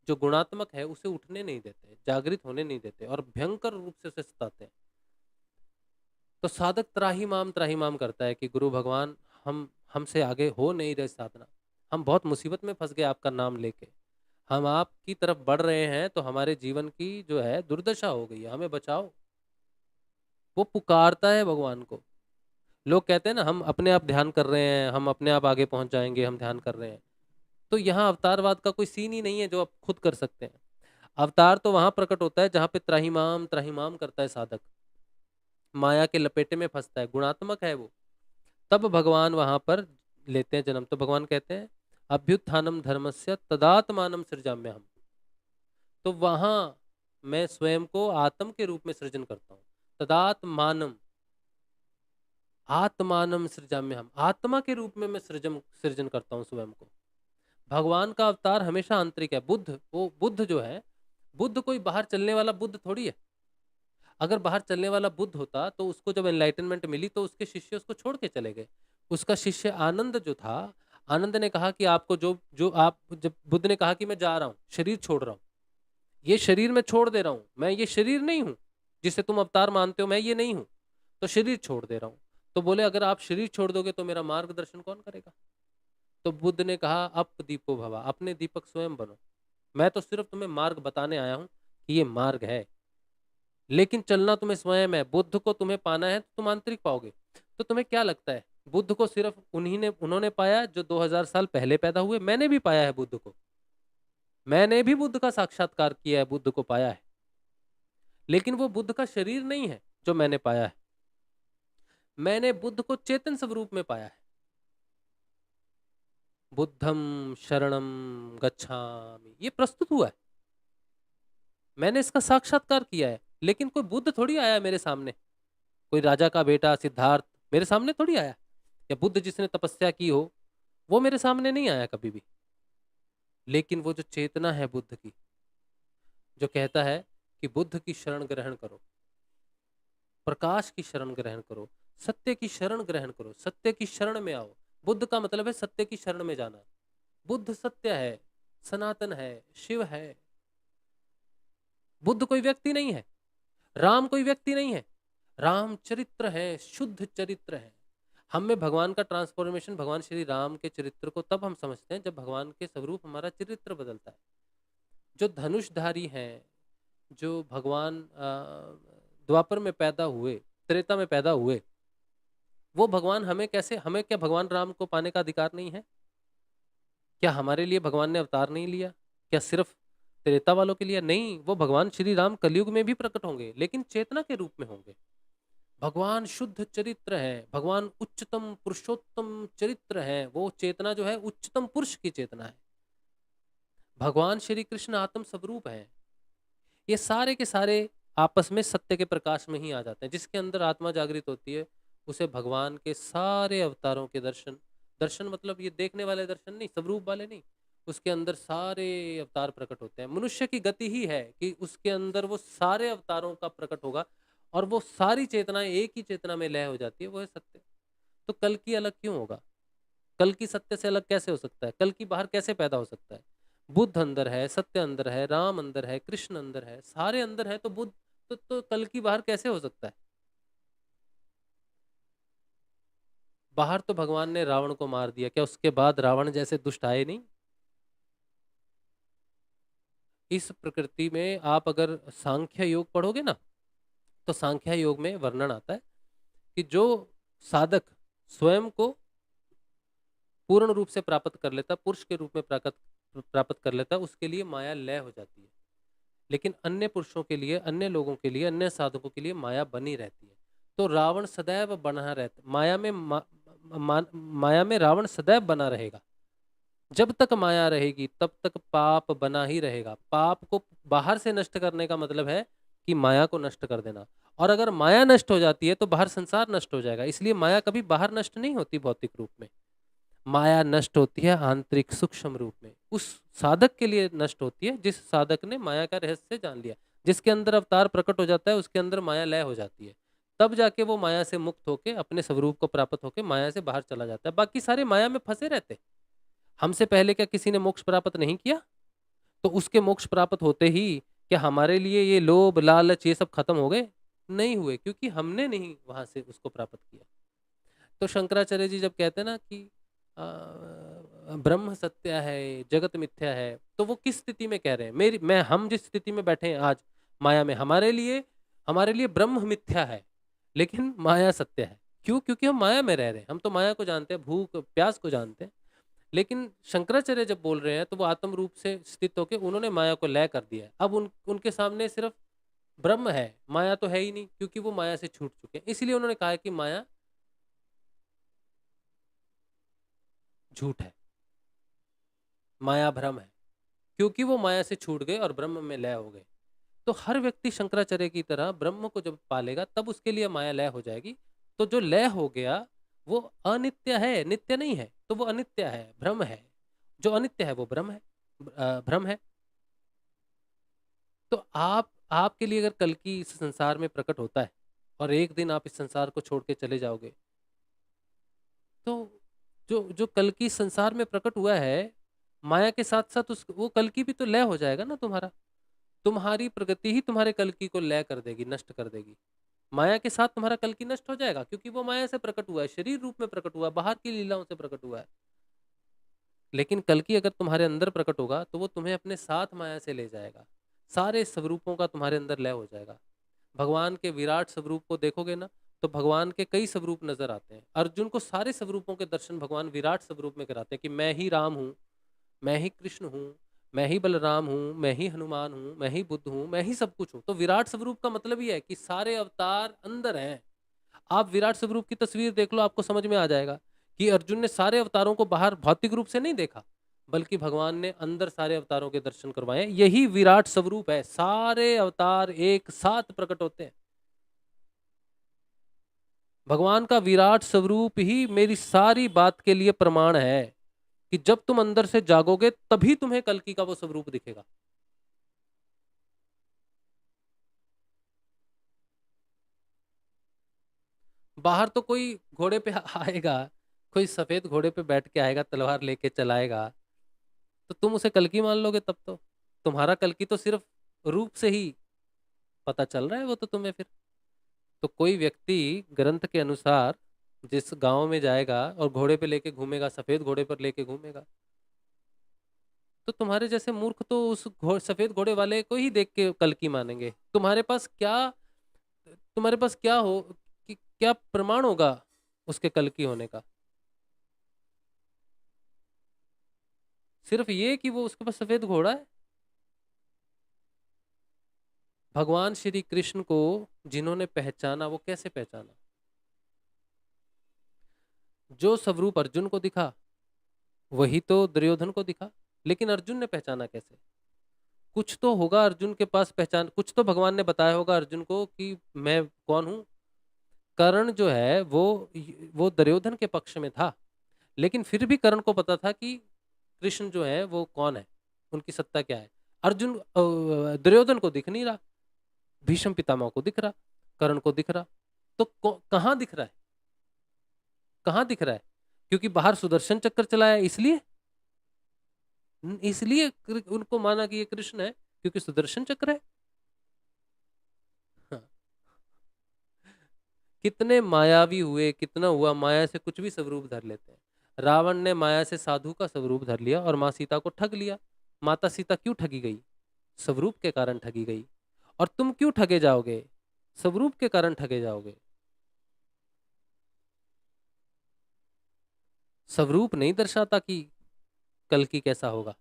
जो गुणात्मक है उसे उठने नहीं देते, जागृत होने नहीं देते और भयंकर रूप से उसे सताते हैं, तो साधक त्राही माम करता है कि गुरु भगवान, हम हमसे आगे हो नहीं रहे साधना, हम बहुत मुसीबत में फंस गए आपका नाम लेके, हम आपकी तरफ बढ़ रहे हैं तो हमारे जीवन की जो है दुर्दशा हो गई है, हमें बचाओ। वो पुकारता है भगवान को। लोग कहते हैं ना हम अपने आप ध्यान कर रहे हैं, हम अपने आप आगे पहुंच जाएंगे, हम ध्यान कर रहे हैं। तो यहाँ अवतारवाद का कोई सीन ही नहीं है जो आप खुद कर सकते हैं। अवतार तो वहां प्रकट होता है जहां पे त्राहिमाम करता है साधक, माया के लपेटे में फंसता है, गुणात्मक है वो, तब भगवान वहां पर लेते हैं जन्म। तो भगवान कहते हैं अभ्युत्थानम धर्मस्य तदात्मानम सृजाम्यहम्। तो वहां मैं स्वयं को आत्म के रूप में सृजन करता हूँ। तदात्मानम, आत्मानम सृजाम्यहम्, आत्मा के रूप में मैं सृजन सृजन करता हूँ स्वयं को। भगवान का अवतार हमेशा आंतरिक है। बुद्ध, वो बुद्ध जो है, बुद्ध कोई बाहर चलने वाला बुद्ध थोड़ी है। अगर बाहर चलने वाला बुद्ध होता तो उसको जब एनलाइटनमेंट मिली तो उसके शिष्य उसको छोड़ के चले गए। उसका शिष्य आनंद जो था, आनंद ने कहा कि आपको जो जो आप, जब बुद्ध ने कहा कि मैं जा रहा हूँ, शरीर छोड़ रहा हूँ, ये शरीर मैं छोड़ दे रहा हूँ, मैं ये शरीर नहीं हूँ जिसे तुम अवतार मानते हो, मैं ये नहीं हूँ, तो शरीर छोड़ दे रहा हूँ। तो बोले अगर आप शरीर छोड़ दोगे तो मेरा मार्गदर्शन कौन करेगा? तो बुद्ध ने कहा अप दीपो भवा, अपने दीपक स्वयं बनो, मैं तो सिर्फ तुम्हें मार्ग बताने आया हूँ कि ये मार्ग है, लेकिन चलना तुम्हें स्वयं है। बुद्ध को तुम्हें पाना है तो तुम आंतरिक पाओगे। तो तुम्हें क्या लगता है बुद्ध को सिर्फ उन्होंने पाया जो 2000 साल पहले पैदा हुए? मैंने भी पाया है बुद्ध को, मैंने भी बुद्ध का साक्षात्कार किया है, बुद्ध को पाया है, लेकिन वो बुद्ध का शरीर नहीं है जो मैंने पाया है। मैंने बुद्ध को चेतन स्वरूप में पाया है। बुद्धम शरणम गच्छामि, ये प्रस्तुत हुआ है, मैंने इसका साक्षात्कार किया है। लेकिन कोई बुद्ध थोड़ी आया मेरे सामने, कोई राजा का बेटा सिद्धार्थ मेरे सामने थोड़ी आया, या बुद्ध जिसने तपस्या की हो वो मेरे सामने नहीं आया कभी भी। लेकिन वो जो चेतना है बुद्ध की, जो कहता है कि बुद्ध की शरण ग्रहण करो, प्रकाश की शरण ग्रहण करो, सत्य की शरण ग्रहण करो, सत्य की शरण में आओ। बुद्ध का मतलब है सत्य की शरण में जाना। बुद्ध सत्य है, सनातन है, शिव है। बुद्ध कोई व्यक्ति नहीं है, राम कोई व्यक्ति नहीं है, राम चरित्र है, शुद्ध चरित्र है। हम में भगवान का ट्रांसफॉर्मेशन, भगवान श्री राम के चरित्र को तब हम समझते हैं जब भगवान के स्वरूप हमारा चरित्र बदलता है। जो धनुषधारी हैं, जो भगवान द्वापर में पैदा हुए, त्रेता में पैदा हुए, वो भगवान हमें कैसे, हमें क्या भगवान राम को पाने का अधिकार नहीं है? क्या हमारे लिए भगवान ने अवतार नहीं लिया? क्या सिर्फ त्रेता वालों के लिए? नहीं, वो भगवान श्री राम कलयुग में भी प्रकट होंगे, लेकिन चेतना के रूप में होंगे। भगवान शुद्ध चरित्र है, भगवान उच्चतम पुरुषोत्तम चरित्र है, वो चेतना जो है उच्चतम पुरुष की चेतना है। भगवान श्री कृष्ण आत्म स्वरूप है। ये सारे के सारे आपस में सत्य के प्रकाश में ही आ जाते हैं। जिसके अंदर आत्मा जागृत होती है उसे भगवान के सारे अवतारों के दर्शन दर्शन मतलब ये देखने वाले दर्शन नहीं, स्वरूप वाले नहीं, उसके अंदर सारे अवतार प्रकट होते हैं। मनुष्य की गति ही है कि उसके अंदर वो सारे अवतारों का प्रकट होगा और वो सारी चेतनाएं एक ही चेतना में लय हो जाती है, वो है सत्य। तो कल की अलग क्यों होगा? कल की सत्य से अलग कैसे हो सकता है? कल की बाहर कैसे पैदा हो सकता है? बुद्ध अंदर है, सत्य अंदर है, राम अंदर है, कृष्ण अंदर है, सारे अंदर है, तो बुद्ध तो कल की बाहर कैसे हो सकता है? बाहर तो भगवान ने रावण को मार दिया, क्या उसके बाद रावण जैसे दुष्ट आए नहीं? इस प्रकृति में आप अगर सांख्य योग पढ़ोगे ना, तो सांख्य योग में वर्णन आता है कि जो साधक स्वयं को पूर्ण रूप से प्राप्त कर लेता, पुरुष के रूप में प्राप्त कर लेता, उसके लिए माया लय हो जाती है। लेकिन अन्य पुरुषों के लिए, अन्य लोगों के लिए, अन्य साधकों के लिए माया बनी रहती है। तो रावण सदैव बना रहता, माया में रावण सदैव बना रहेगा। जब तक माया रहेगी तब तक पाप बना ही रहेगा। पाप को बाहर से नष्ट करने का मतलब है कि माया को नष्ट कर देना, और अगर माया नष्ट हो जाती है तो बाहर संसार नष्ट हो जाएगा। इसलिए माया कभी बाहर नष्ट नहीं होती भौतिक रूप में, माया नष्ट होती है आंतरिक सूक्ष्म रूप में। उस साधक के लिए नष्ट होती है जिस साधक ने माया का रहस्य जान लिया। जिसके अंदर अवतार प्रकट हो जाता है उसके अंदर माया लय हो जाती है, तब जाके वो माया से मुक्त होके अपने स्वरूप को प्राप्त होके माया से बाहर चला जाता है। बाकी सारे माया में फंसे रहते। हमसे पहले क्या किसी ने मोक्ष प्राप्त नहीं किया? तो उसके मोक्ष प्राप्त होते ही क्या हमारे लिए ये लोभ लालच ये सब खत्म हो गए? नहीं हुए, क्योंकि हमने नहीं वहां से उसको प्राप्त किया। तो शंकराचार्य जी जब कहते हैं ना कि ब्रह्म सत्य है, जगत मिथ्या है, तो वो किस स्थिति में कह रहे हैं? हम जिस स्थिति में बैठे हैं आज माया में, हमारे लिए ब्रह्म मिथ्या है लेकिन माया सत्य है। क्यों? क्योंकि हम माया में रह रहे हैं। हम तो माया को जानते हैं, भूख प्यास को जानते हैं। लेकिन शंकराचार्य जब बोल रहे हैं तो वो आत्म रूप से स्थित होकर उन्होंने माया को लय कर दिया है। अब उनके सामने सिर्फ ब्रह्म है, माया तो है ही नहीं, क्योंकि वो माया से छूट चुके हैं। इसलिए उन्होंने कहा है कि माया झूठ है, माया भ्रम है, क्योंकि वो माया से छूट गए और ब्रह्म में लय हो गए। तो हर व्यक्ति शंकराचार्य की तरह ब्रह्म को जब पालेगा तब उसके लिए माया लय हो जाएगी। तो जो लय हो गया वो अनित्य है, नित्य नहीं है, तो वो अनित्य है, भ्रम है। जो अनित्य है वो भ्रम है, भ्रम है। तो आपके लिए अगर कल की इस संसार में प्रकट होता है और एक दिन आप इस संसार को छोड़ के चले जाओगे, तो जो जो कल की संसार में प्रकट हुआ है माया के साथ साथ उस वो कल की भी तो लय हो जाएगा ना। तुम्हारी प्रगति ही तुम्हारे कल की को लय कर देगी, नष्ट कर देगी। माया के साथ तुम्हारा कल की नष्ट हो जाएगा, क्योंकि वो माया से प्रकट हुआ है, शरीर रूप में प्रकट हुआ है, बाहर की लीलाओं से प्रकट हुआ है। लेकिन कल की अगर तुम्हारे अंदर प्रकट होगा तो वो तुम्हें अपने साथ माया से ले जाएगा, सारे स्वरूपों का तुम्हारे अंदर लय हो जाएगा। भगवान के विराट स्वरूप को देखोगे ना, तो भगवान के कई स्वरूप नजर आते हैं। अर्जुन को सारे स्वरूपों के दर्शन भगवान विराट स्वरूप में कराते हैं कि मैं ही राम हूँ, मैं ही कृष्ण हूँ, मैं ही बलराम हूँ, मैं ही हनुमान हूँ, मैं ही बुद्ध हूँ, मैं ही सब कुछ हूँ। तो विराट स्वरूप का मतलब ही है कि सारे अवतार अंदर हैं। आप विराट स्वरूप की तस्वीर देख लो, आपको समझ में आ जाएगा कि अर्जुन ने सारे अवतारों को बाहर भौतिक रूप से नहीं देखा, बल्कि भगवान ने अंदर सारे अवतारों के दर्शन करवाए। यही विराट स्वरूप है, सारे अवतार एक साथ प्रकट होते हैं। भगवान का विराट स्वरूप ही मेरी सारी बात के लिए प्रमाण है कि जब तुम अंदर से जागोगे तभी तुम्हें कल्कि का वो स्वरूप दिखेगा। बाहर तो कोई घोड़े पे आएगा, कोई सफेद घोड़े पे बैठ के आएगा, तलवार लेके चलाएगा, तो तुम उसे कल्कि मान लोगे। तब तो तुम्हारा कल्कि तो सिर्फ रूप से ही पता चल रहा है वो तो तुम्हें फिर। तो कोई व्यक्ति ग्रंथ के अनुसार जिस गांव में जाएगा और घोड़े पे लेके घूमेगा, सफेद घोड़े पर लेके घूमेगा, तो तुम्हारे जैसे मूर्ख तो उस सफेद घोड़े वाले को ही देख के कल्कि मानेंगे। तुम्हारे पास क्या हो कि क्या प्रमाण होगा उसके कल्कि होने का? सिर्फ ये कि वो उसके पास सफेद घोड़ा है। भगवान श्री कृष्ण को जिन्होंने पहचाना वो कैसे पहचाना? जो स्वरूप अर्जुन को दिखा वही तो दुर्योधन को दिखा, लेकिन अर्जुन ने पहचाना कैसे? कुछ तो होगा अर्जुन के पास पहचान, कुछ तो भगवान ने बताया होगा अर्जुन को कि मैं कौन हूं। कर्ण जो है वो दुर्योधन के पक्ष में था, लेकिन फिर भी कर्ण को पता था कि कृष्ण जो है वो कौन है, उनकी सत्ता क्या है। अर्जुन दुर्योधन को दिख नहीं रहा, भीष्म पितामह को दिख रहा, कर्ण को दिख रहा, तो कहाँ दिख रहा है, कहाँ दिख रहा है? क्योंकि बाहर सुदर्शन चक्र चलाया इसलिए, इसलिए उनको माना कि ये कृष्ण है क्योंकि सुदर्शन चक्र है। हाँ। कितने मायावी हुए, कितना हुआ, माया से कुछ भी स्वरूप धर लेते हैं। रावण ने माया से साधु का स्वरूप धर लिया और माँ सीता को ठग लिया। माता सीता क्यों ठगी गई? स्वरूप के कारण ठगी गई। और तुम क्यों ठगे जाओगे? स्वरूप के कारण ठगे जाओगे। स्वरूप नहीं दर्शाता कि कल की कैसा होगा,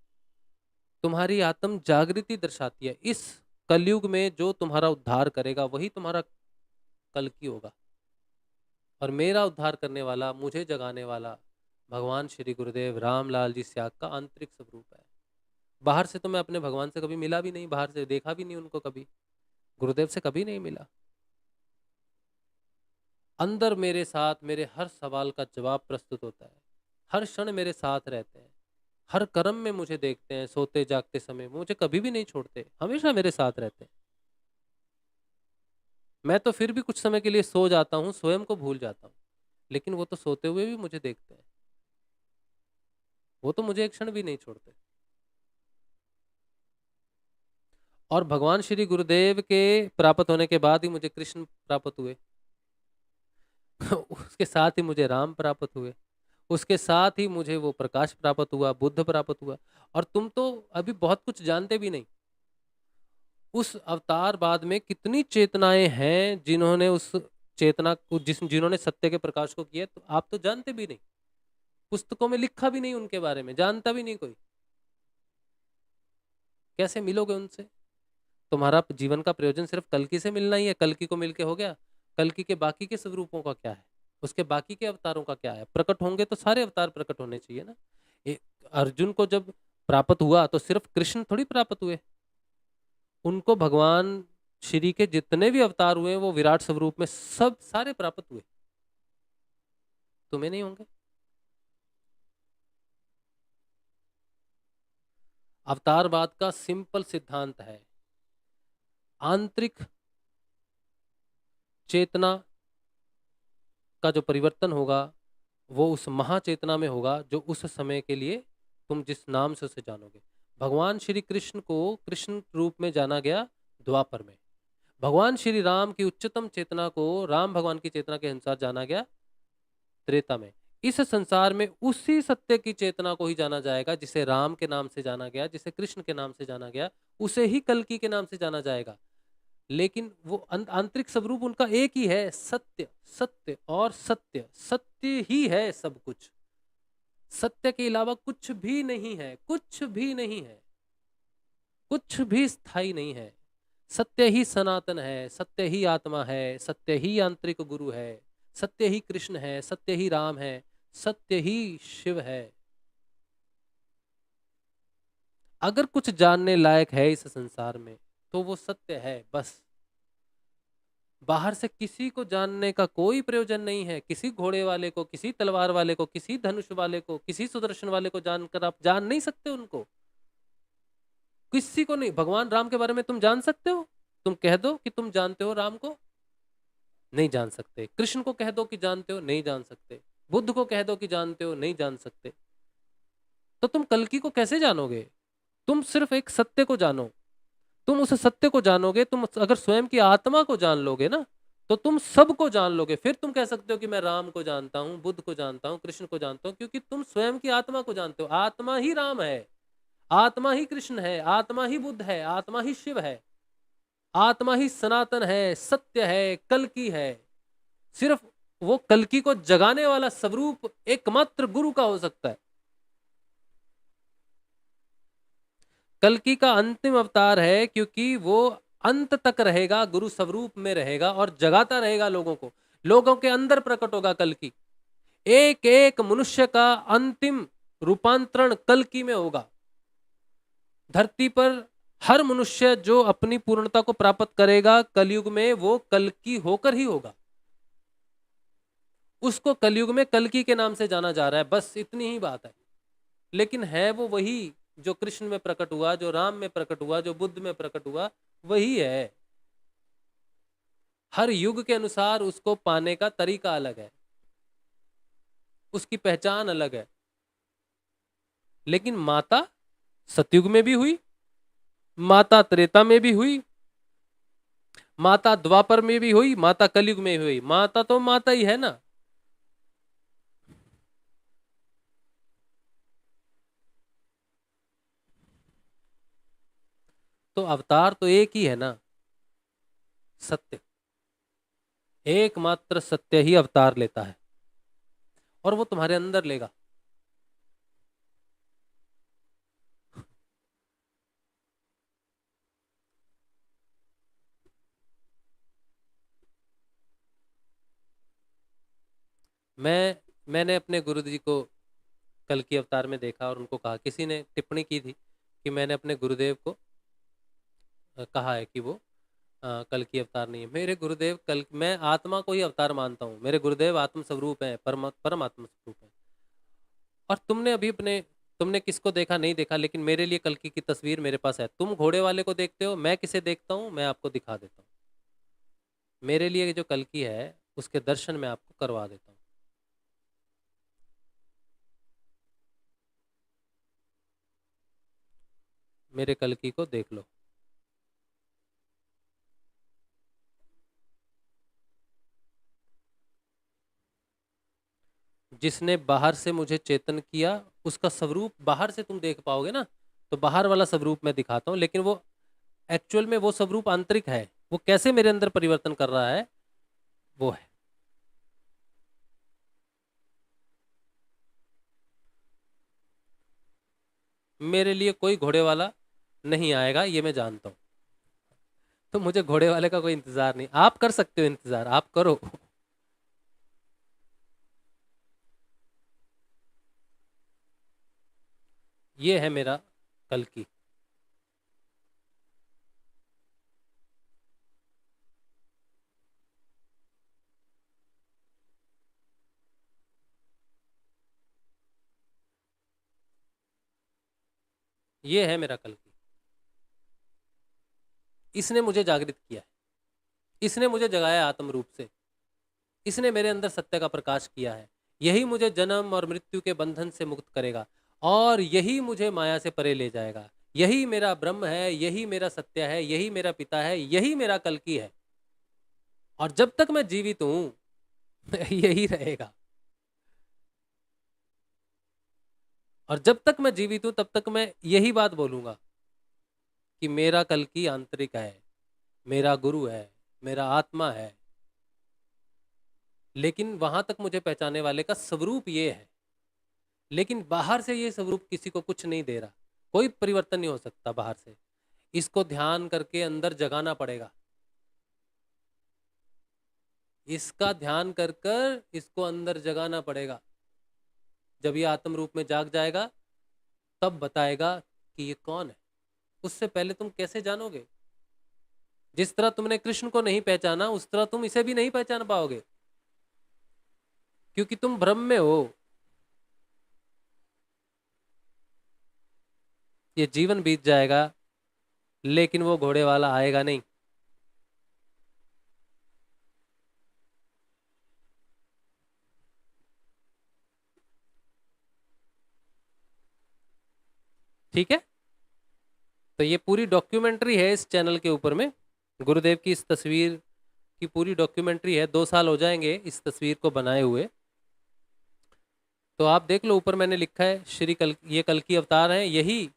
तुम्हारी आत्म जागृति दर्शाती है। इस कलयुग में जो तुम्हारा उद्धार करेगा वही तुम्हारा कल की होगा। और मेरा उद्धार करने वाला, मुझे जगाने वाला भगवान श्री गुरुदेव रामलाल जी स्याग का आंतरिक स्वरूप है। बाहर से तो मैं अपने भगवान से कभी मिला भी नहीं, बाहर से देखा भी नहीं उनको, कभी गुरुदेव से कभी नहीं मिला। अंदर मेरे साथ मेरे हर सवाल का जवाब प्रस्तुत होता है, हर क्षण मेरे साथ रहते हैं, हर कर्म में मुझे देखते हैं, सोते जागते समय मुझे कभी भी नहीं छोड़ते, हमेशा मेरे साथ रहते हैं। मैं तो फिर भी कुछ समय के लिए सो जाता हूँ, स्वयं को भूल जाता हूँ, लेकिन वो तो सोते हुए भी मुझे देखते हैं, वो तो मुझे एक क्षण भी नहीं छोड़ते। और भगवान श्री गुरुदेव के प्राप्त होने के बाद ही मुझे कृष्ण प्राप्त हुए उसके साथ ही मुझे राम प्राप्त हुए, उसके साथ ही मुझे वो प्रकाश प्राप्त हुआ, बुद्ध प्राप्त हुआ। और तुम तो अभी बहुत कुछ जानते भी नहीं। उस अवतार बाद में कितनी चेतनाएं हैं जिन्होंने उस चेतना को जिन्होंने सत्य के प्रकाश को किया, तो आप तो जानते भी नहीं, पुस्तकों में लिखा भी नहीं, उनके बारे में जानता भी नहीं कोई। कैसे मिलोगे उनसे? तुम्हारा जीवन का प्रयोजन सिर्फ कल्कि से मिलना ही है, कल्कि को मिलके हो गया। कल्कि के बाकी के स्वरूपों का क्या है, उसके बाकी के अवतारों का क्या है? प्रकट होंगे तो सारे अवतार प्रकट होने चाहिए ना। अर्जुन को जब प्राप्त हुआ तो सिर्फ कृष्ण थोड़ी प्राप्त हुए, उनको भगवान श्री के जितने भी अवतार हुए वो विराट स्वरूप में सब सारे प्राप्त हुए। तुम्हें नहीं होंगे? अवतारवाद का सिंपल सिद्धांत है, आंतरिक चेतना का जो परिवर्तन होगा वो उस महाचेतना में होगा जो उस समय के लिए तुम जिस नाम से उसे जानोगे। भगवान श्री कृष्ण को कृष्ण रूप में जाना गया द्वापर में, भगवान श्री राम की उच्चतम चेतना को राम भगवान की चेतना के अनुसार जाना गया त्रेता में। इस संसार में उसी सत्य की चेतना को ही जाना जाएगा जिसे राम के नाम से जाना गया, जिसे कृष्ण के नाम से जाना गया, उसे ही कल्कि के नाम से जाना जाएगा। लेकिन वो आंतरिक स्वरूप उनका एक ही है, सत्य। सत्य और सत्य, सत्य ही है सब कुछ, सत्य के अलावा कुछ भी नहीं है, कुछ भी नहीं है, कुछ भी स्थायी नहीं है। सत्य ही सनातन है, सत्य ही आत्मा है, सत्य ही आंतरिक गुरु है, सत्य ही कृष्ण है, सत्य ही राम है, सत्य ही शिव है। अगर कुछ जानने लायक है इस संसार में तो वो सत्य है बस। बाहर से किसी को जानने का कोई प्रयोजन नहीं है। किसी घोड़े वाले को, किसी तलवार वाले को, किसी धनुष वाले को, किसी सुदर्शन वाले को जानकर आप जान नहीं सकते उनको, किसी को नहीं। भगवान राम के बारे में तुम जान सकते हो? तुम कह दो कि तुम जानते हो राम को, नहीं जान सकते। कृष्ण को कह दो कि जानते हो, नहीं जान सकते। बुद्ध को कह दो कि जानते हो, नहीं जान सकते। तो तुम कल्कि को कैसे जानोगे? तुम सिर्फ एक सत्य को जानो, तुम उस सत्य को जानोगे। तुम अगर स्वयं की आत्मा को जान लोगे ना तो तुम सबको जान लोगे। फिर तुम कह सकते हो कि मैं राम को जानता हूं, बुद्ध को जानता हूं, कृष्ण को जानता हूं, क्योंकि तुम स्वयं की आत्मा को जानते हो। आत्मा ही राम है, आत्मा ही कृष्ण है, आत्मा ही बुद्ध है, आत्मा ही शिव है, आत्मा ही सनातन है, सत्य है, कल्कि है। सिर्फ वो कल्कि को जगाने वाला स्वरूप एकमात्र गुरु का हो सकता है। कल्कि का अंतिम अवतार है क्योंकि वो अंत तक रहेगा, गुरु स्वरूप में रहेगा और जगाता रहेगा लोगों को, लोगों के अंदर प्रकट होगा कल्कि। एक एक मनुष्य का अंतिम रूपांतरण कल्कि में होगा। धरती पर हर मनुष्य जो अपनी पूर्णता को प्राप्त करेगा कलयुग में वो कल्कि होकर ही होगा। उसको कलयुग में कल्कि के नाम से जाना जा रहा है, बस इतनी ही बात है। लेकिन है वो वही जो कृष्ण में प्रकट हुआ, जो राम में प्रकट हुआ, जो बुद्ध में प्रकट हुआ, वही है। हर युग के अनुसार उसको पाने का तरीका अलग है, उसकी पहचान अलग है। लेकिन माता सतयुग में भी हुई, माता त्रेता में भी हुई, माता द्वापर में भी हुई, माता कलयुग में भी हुई। माता तो माता ही है ना। तो अवतार तो एक ही है ना, सत्य। एकमात्र सत्य ही अवतार लेता है और वो तुम्हारे अंदर लेगा। मैंने अपने गुरु जी को कल की अवतार में देखा और उनको कहा, किसी ने टिप्पणी की थी कि मैंने अपने गुरुदेव को कहा है कि वो कल की अवतार नहीं है। मेरे गुरुदेव कल, मैं आत्मा को ही अवतार मानता हूँ। मेरे गुरुदेव आत्म स्वरूप है, परमात्मा स्वरूप है। और तुमने किसको देखा नहीं देखा, लेकिन मेरे लिए कल्कि की तस्वीर मेरे पास है। तुम घोड़े वाले को देखते हो, मैं किसे देखता हूँ, मैं आपको दिखा देता हूँ। मेरे लिए जो कल्कि है उसके दर्शन मैं आपको करवा देता हूँ। मेरे कल्कि को देख लो। जिसने बाहर से मुझे चेतन किया, उसका स्वरूप बाहर से तुम देख पाओगे ना, तो बाहर वाला स्वरूप मैं दिखाता हूँ, लेकिन वो एक्चुअल में वो स्वरूप आंतरिक है। वो कैसे मेरे अंदर परिवर्तन कर रहा है, वो है। मेरे लिए कोई घोड़े वाला नहीं आएगा, ये मैं जानता हूँ। तो मुझे घोड़े वाले का कोई इंतजार नहीं। आप कर सकते हो इंतजार, आप करो। ये है मेरा कल्कि। ये है मेरा कल्कि। इसने मुझे जागृत किया है, इसने मुझे जगाया आत्म रूप से, इसने मेरे अंदर सत्य का प्रकाश किया है। यही मुझे जन्म और मृत्यु के बंधन से मुक्त करेगा और यही मुझे माया से परे ले जाएगा। यही मेरा ब्रह्म है, यही मेरा सत्य है, यही मेरा पिता है, यही मेरा कल्कि है। और जब तक मैं जीवित हूं यही रहेगा। और जब तक मैं जीवित हूं तब तक मैं यही बात बोलूंगा कि मेरा कल्कि आंतरिक है, मेरा गुरु है, मेरा आत्मा है। लेकिन वहां तक मुझे पहचाने वाले का स्वरूप ये है। लेकिन बाहर से ये स्वरूप किसी को कुछ नहीं दे रहा, कोई परिवर्तन नहीं हो सकता बाहर से। इसको ध्यान करके अंदर जगाना पड़ेगा। इसका ध्यान कर कर इसको अंदर जगाना पड़ेगा। जब ये आत्म रूप में जाग जाएगा तब बताएगा कि ये कौन है। उससे पहले तुम कैसे जानोगे? जिस तरह तुमने कृष्ण को नहीं पहचाना, उस तरह तुम इसे भी नहीं पहचान पाओगे, क्योंकि तुम भ्रम में हो। ये जीवन बीत जाएगा लेकिन वो घोड़े वाला आएगा नहीं। ठीक है, तो ये पूरी डॉक्यूमेंट्री है इस चैनल के ऊपर में। गुरुदेव की इस तस्वीर की पूरी डॉक्यूमेंट्री है। 2 साल हो जाएंगे इस तस्वीर को बनाए हुए। तो आप देख लो, ऊपर मैंने लिखा है श्री कल, ये कल की अवतार हैं, यही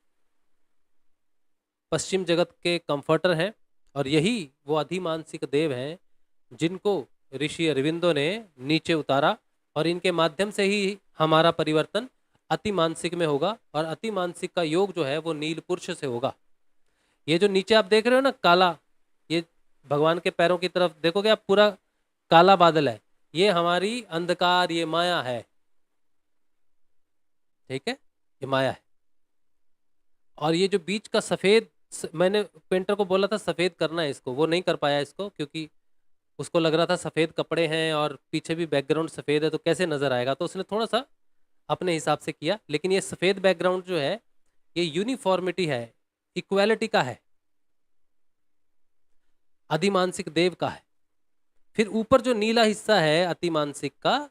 पश्चिम जगत के कंफर्टर हैं और यही वो अधिमानसिक देव हैं जिनको ऋषि अरविंदो ने नीचे उतारा। और इनके माध्यम से ही हमारा परिवर्तन अति मानसिक में होगा और अति मानसिक का योग जो है वो नील पुरुष से होगा। ये जो नीचे आप देख रहे हो ना काला, ये भगवान के पैरों की तरफ देखोगे आप, पूरा काला बादल है। ये हमारी अंधकार, ये माया है। ठीक है, ये माया है। और ये जो बीच का सफेद, मैंने पेंटर को बोला था सफेद करना है इसको, वो नहीं कर पाया इसको, क्योंकि उसको लग रहा था सफ़ेद कपड़े हैं और पीछे भी बैकग्राउंड सफ़ेद है तो कैसे नज़र आएगा, तो उसने थोड़ा सा अपने हिसाब से किया। लेकिन ये सफ़ेद बैकग्राउंड जो है ये यूनिफॉर्मिटी है, इक्वालिटी का है, अधिमानसिक देव का है। फिर ऊपर जो नीला हिस्सा है अतिमानसिक का,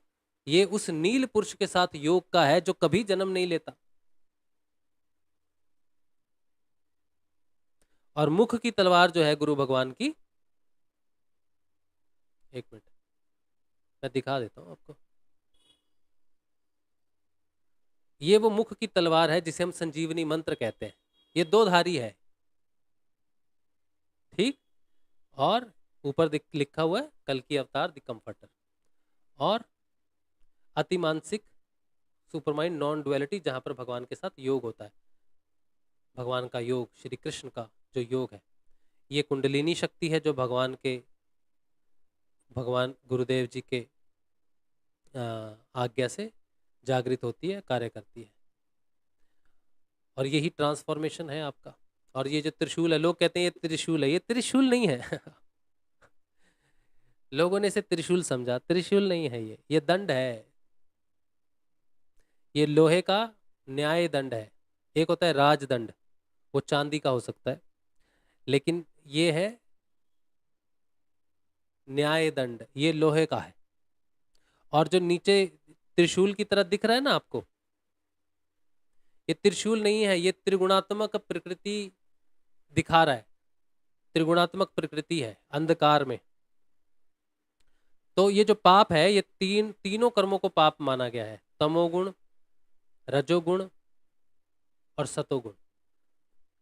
ये उस नील पुरुष के साथ योग का है जो कभी जन्म नहीं लेता। और मुख की तलवार जो है गुरु भगवान की, एक मिनट मैं दिखा देता हूं आपको। ये वो मुख की तलवार है जिसे हम संजीवनी मंत्र कहते हैं। ये दो धारी है, ठीक। और ऊपर लिखा हुआ है कल की अवतार द कंफर्टर। और अतिमानसिक सुपरमाइंड नॉन डुअलिटी, जहां पर भगवान के साथ योग होता है, भगवान का योग, श्री कृष्ण का जो योग है। ये कुंडलिनी शक्ति है जो भगवान गुरुदेव जी के आज्ञा से जागृत होती है, कार्य करती है। और यही ट्रांसफॉर्मेशन है आपका। और ये जो त्रिशूल है, लोग कहते हैं ये त्रिशूल है, ये त्रिशूल नहीं है लोगों ने इसे त्रिशूल समझा, त्रिशूल नहीं है, ये दंड है। ये लोहे का न्याय दंड है। एक होता है राजदंड, वो चांदी का हो सकता है, लेकिन ये है न्याय दंड, ये लोहे का है। और जो नीचे त्रिशूल की तरह दिख रहा है ना आपको, ये त्रिशूल नहीं है, ये त्रिगुणात्मक प्रकृति दिखा रहा है। त्रिगुणात्मक प्रकृति है अंधकार में। तो ये जो पाप है, ये तीनों कर्मों को पाप माना गया है, तमोगुण, रजोगुण और सतोगुण।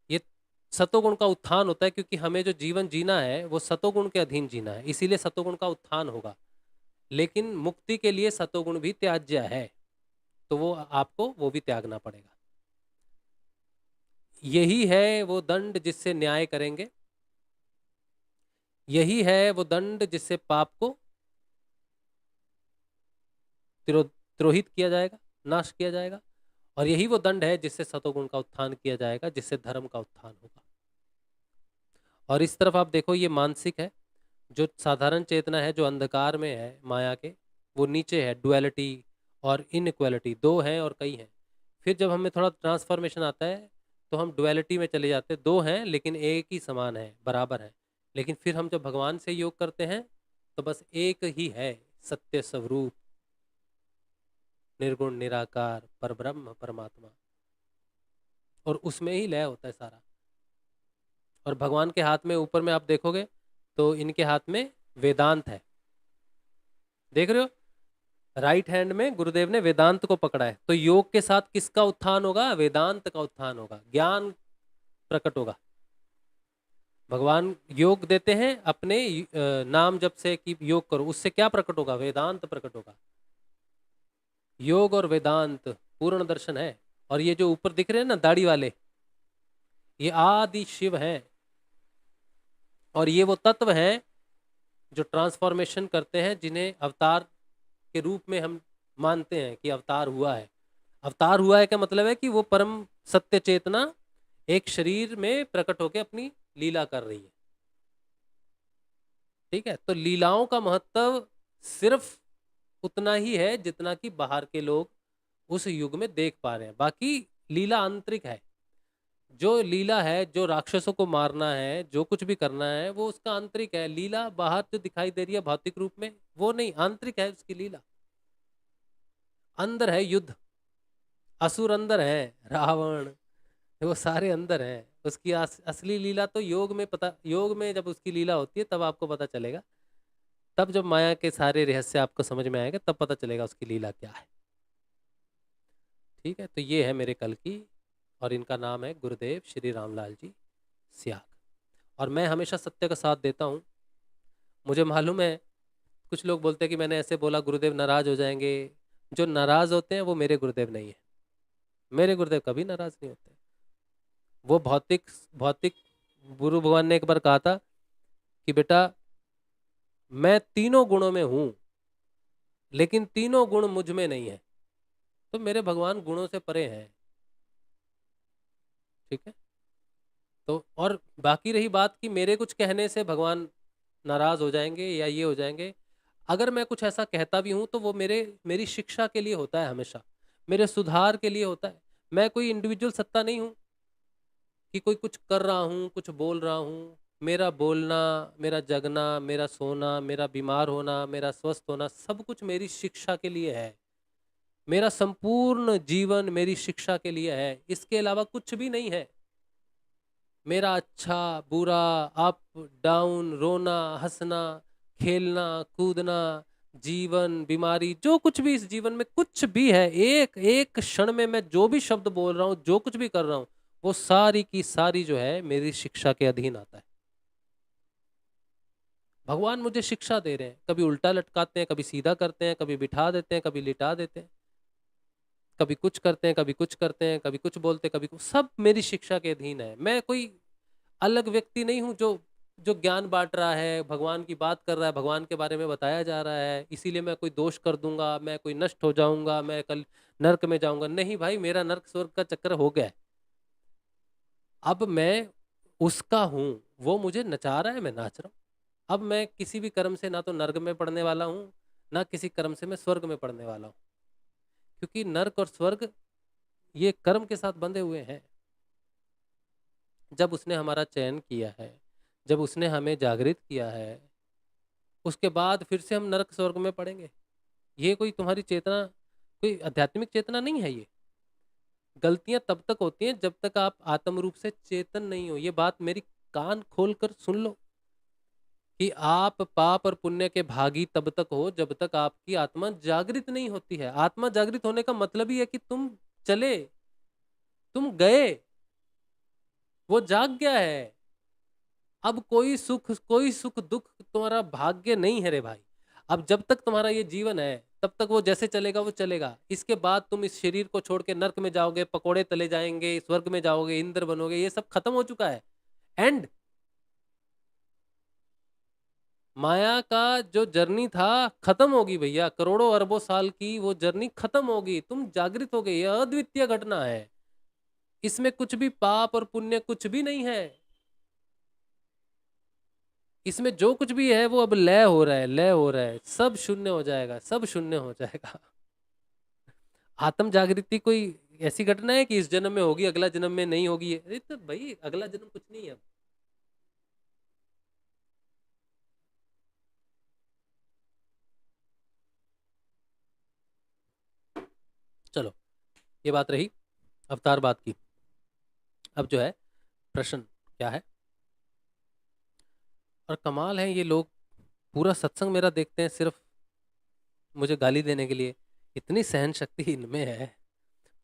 ये सतोगुण का उत्थान होता है क्योंकि हमें जो जीवन जीना है वो सतोगुण के अधीन जीना है, इसीलिए सतोगुण का उत्थान होगा। लेकिन मुक्ति के लिए सतोगुण भी त्याज्य है, तो वो आपको वो भी त्यागना पड़ेगा। यही है वो दंड जिससे न्याय करेंगे, यही है वो दंड जिससे पाप को तिरोहित किया जाएगा, नाश किया जाएगा। और यही वो दंड है जिससे सतोगुण का उत्थान किया जाएगा, जिससे धर्म का उत्थान होगा। और इस तरफ आप देखो, ये मानसिक है, जो साधारण चेतना है, जो अंधकार में है माया के, वो नीचे है डुअलिटी और इनइक्वालिटी, दो हैं और कई हैं। फिर जब हमें थोड़ा ट्रांसफॉर्मेशन आता है तो हम डुअलिटी में चले जाते हैं, दो हैं लेकिन एक ही समान है, बराबर है। लेकिन फिर हम जब भगवान से योग करते हैं तो बस एक ही है, सत्य स्वरूप, निर्गुण निराकार परब्रह्म परमात्मा, और उसमें ही लय होता है सारा। और भगवान के हाथ में, ऊपर में आप देखोगे तो इनके हाथ में वेदांत है, देख रहे हो, राइट हैंड में गुरुदेव ने वेदांत को पकड़ा है। तो योग के साथ किसका उत्थान होगा? वेदांत का उत्थान होगा, ज्ञान प्रकट होगा। भगवान योग देते हैं अपने नाम जप से कि योग करो, उससे क्या प्रकट होगा? वेदांत प्रकट होगा। योग और वेदांत पूर्ण दर्शन है। और ये जो ऊपर दिख रहे हैं ना दाढ़ी वाले, ये आदि शिव हैं। और ये वो तत्व हैं जो ट्रांसफॉर्मेशन करते हैं, जिन्हें अवतार के रूप में हम मानते हैं कि अवतार हुआ है। अवतार हुआ है का मतलब है कि वो परम सत्य चेतना एक शरीर में प्रकट होकर अपनी लीला कर रही है। ठीक है, तो लीलाओं का महत्व सिर्फ उतना ही है जितना कि बाहर के लोग उस युग में देख पा रहे हैं। बाकी लीला आंतरिक है। जो लीला है, जो राक्षसों को मारना है, जो कुछ भी करना है, वो उसका आंतरिक है। लीला बाहर जो दिखाई दे रही है भौतिक रूप में, वो नहीं, आंतरिक है उसकी लीला। अंदर है युद्ध, असुर अंदर है, रावण, वो सारे अंदर हैं। उसकी असली लीला तो योग में पता, योग में जब उसकी लीला होती है तब आपको पता चलेगा। तब जब माया के सारे रहस्य आपको समझ में आएगा तब पता चलेगा उसकी लीला क्या है। ठीक है, तो ये है मेरे कल की, और इनका नाम है गुरुदेव श्री रामलाल जी सियाग। और मैं हमेशा सत्य का साथ देता हूँ। मुझे मालूम है कुछ लोग बोलते हैं कि मैंने ऐसे बोला गुरुदेव नाराज हो जाएंगे। जो नाराज होते हैं वो मेरे गुरुदेव नहीं है। मेरे गुरुदेव कभी नाराज नहीं होते। वो भौतिक भौतिक गुरु भगवान ने एक बार कहा था कि बेटा मैं तीनों गुणों में हूं, लेकिन तीनों गुण मुझ में नहीं है। तो मेरे भगवान गुणों से परे हैं। ठीक है, तो और बाकी रही बात कि मेरे कुछ कहने से भगवान नाराज हो जाएंगे या ये हो जाएंगे। अगर मैं कुछ ऐसा कहता भी हूँ तो वो मेरी शिक्षा के लिए होता है, हमेशा मेरे सुधार के लिए होता है। मैं कोई इंडिविजुअल सत्ता नहीं हूँ कि कोई कुछ कर रहा हूँ, कुछ बोल रहा हूँ। मेरा बोलना, मेरा जगना, मेरा सोना, मेरा बीमार होना, मेरा स्वस्थ होना, सब कुछ मेरी शिक्षा के लिए है। मेरा संपूर्ण जीवन मेरी शिक्षा के लिए है, इसके अलावा कुछ भी नहीं है। मेरा अच्छा बुरा, अप डाउन, रोना हंसना, खेलना कूदना, जीवन बीमारी, जो कुछ भी इस जीवन में कुछ भी है, एक एक क्षण में मैं जो भी शब्द बोल रहा हूँ, जो कुछ भी कर रहा हूँ, वो सारी की सारी जो है मेरी शिक्षा के अधीन आता है। भगवान मुझे शिक्षा दे रहे हैं, कभी उल्टा लटकाते हैं, कभी सीधा करते हैं, कभी बिठा देते हैं, कभी लिटा देते हैं, कभी कुछ करते हैं, कभी कुछ करते हैं, कभी कुछ बोलते हैं, कभी कुछ, सब मेरी शिक्षा के अधीन है। मैं कोई अलग व्यक्ति नहीं हूँ जो जो ज्ञान बांट रहा है, भगवान की बात कर रहा है, भगवान के बारे में बताया जा रहा है, इसीलिए मैं कोई दोष कर दूंगा, मैं कोई नष्ट हो जाऊंगा, मैं कल नर्क में जाऊंगा। नहीं भाई, मेरा नर्क स्वर्ग का चक्कर हो गया है। अब मैं उसका हूँ, वो मुझे नचा रहा है, मैं नाच रहा हूँ। अब मैं किसी भी कर्म से ना तो नर्क में पड़ने वाला हूँ, ना किसी कर्म से मैं स्वर्ग में पड़ने वाला हूँ, क्योंकि नर्क और स्वर्ग ये कर्म के साथ बंधे हुए हैं। जब उसने हमारा चयन किया है, जब उसने हमें जागृत किया है, उसके बाद फिर से हम नरक स्वर्ग में पड़ेंगे। ये कोई तुम्हारी चेतना, कोई आध्यात्मिक चेतना नहीं है। ये गलतियां तब तक होती हैं जब तक आप आत्म रूप से चेतन नहीं हो। ये बात मेरी कान खोल कर सुन लो कि आप पाप और पुण्य के भागी तब तक हो जब तक आपकी आत्मा जागृत नहीं होती है। आत्मा जागृत होने का मतलब ही है कि तुम चले, तुम गए, वो जाग गया है। अब कोई सुख दुख तुम्हारा भाग्य नहीं है रे भाई। अब जब तक तुम्हारा ये जीवन है तब तक वो जैसे चलेगा वो चलेगा। इसके बाद तुम इस शरीर को छोड़ के नर्क में जाओगे, पकोड़े तले जाएंगे, स्वर्ग में जाओगे, इंद्र बनोगे, ये सब खत्म हो चुका है। एंड माया का जो जर्नी था खत्म होगी भैया, करोड़ों अरबों साल की वो जर्नी खत्म होगी, तुम जागृत हो गए। यह अद्वितीय घटना है, इसमें कुछ भी पाप और पुण्य कुछ भी नहीं है। इसमें जो कुछ भी है वो अब लय हो रहा है, लय हो रहा है, सब शून्य हो जाएगा, सब शून्य हो जाएगा। आत्म जागृति कोई ऐसी घटना है कि इस जन्म में होगी, अगला जन्म में नहीं होगी? अरे तो भाई अगला जन्म कुछ नहीं है। चलो, ये बात रही अवतार बात की। अब जो है प्रश्न क्या है, और कमाल है ये लोग पूरा सत्संग मेरा देखते हैं सिर्फ मुझे गाली देने के लिए। इतनी सहन शक्ति इनमें है,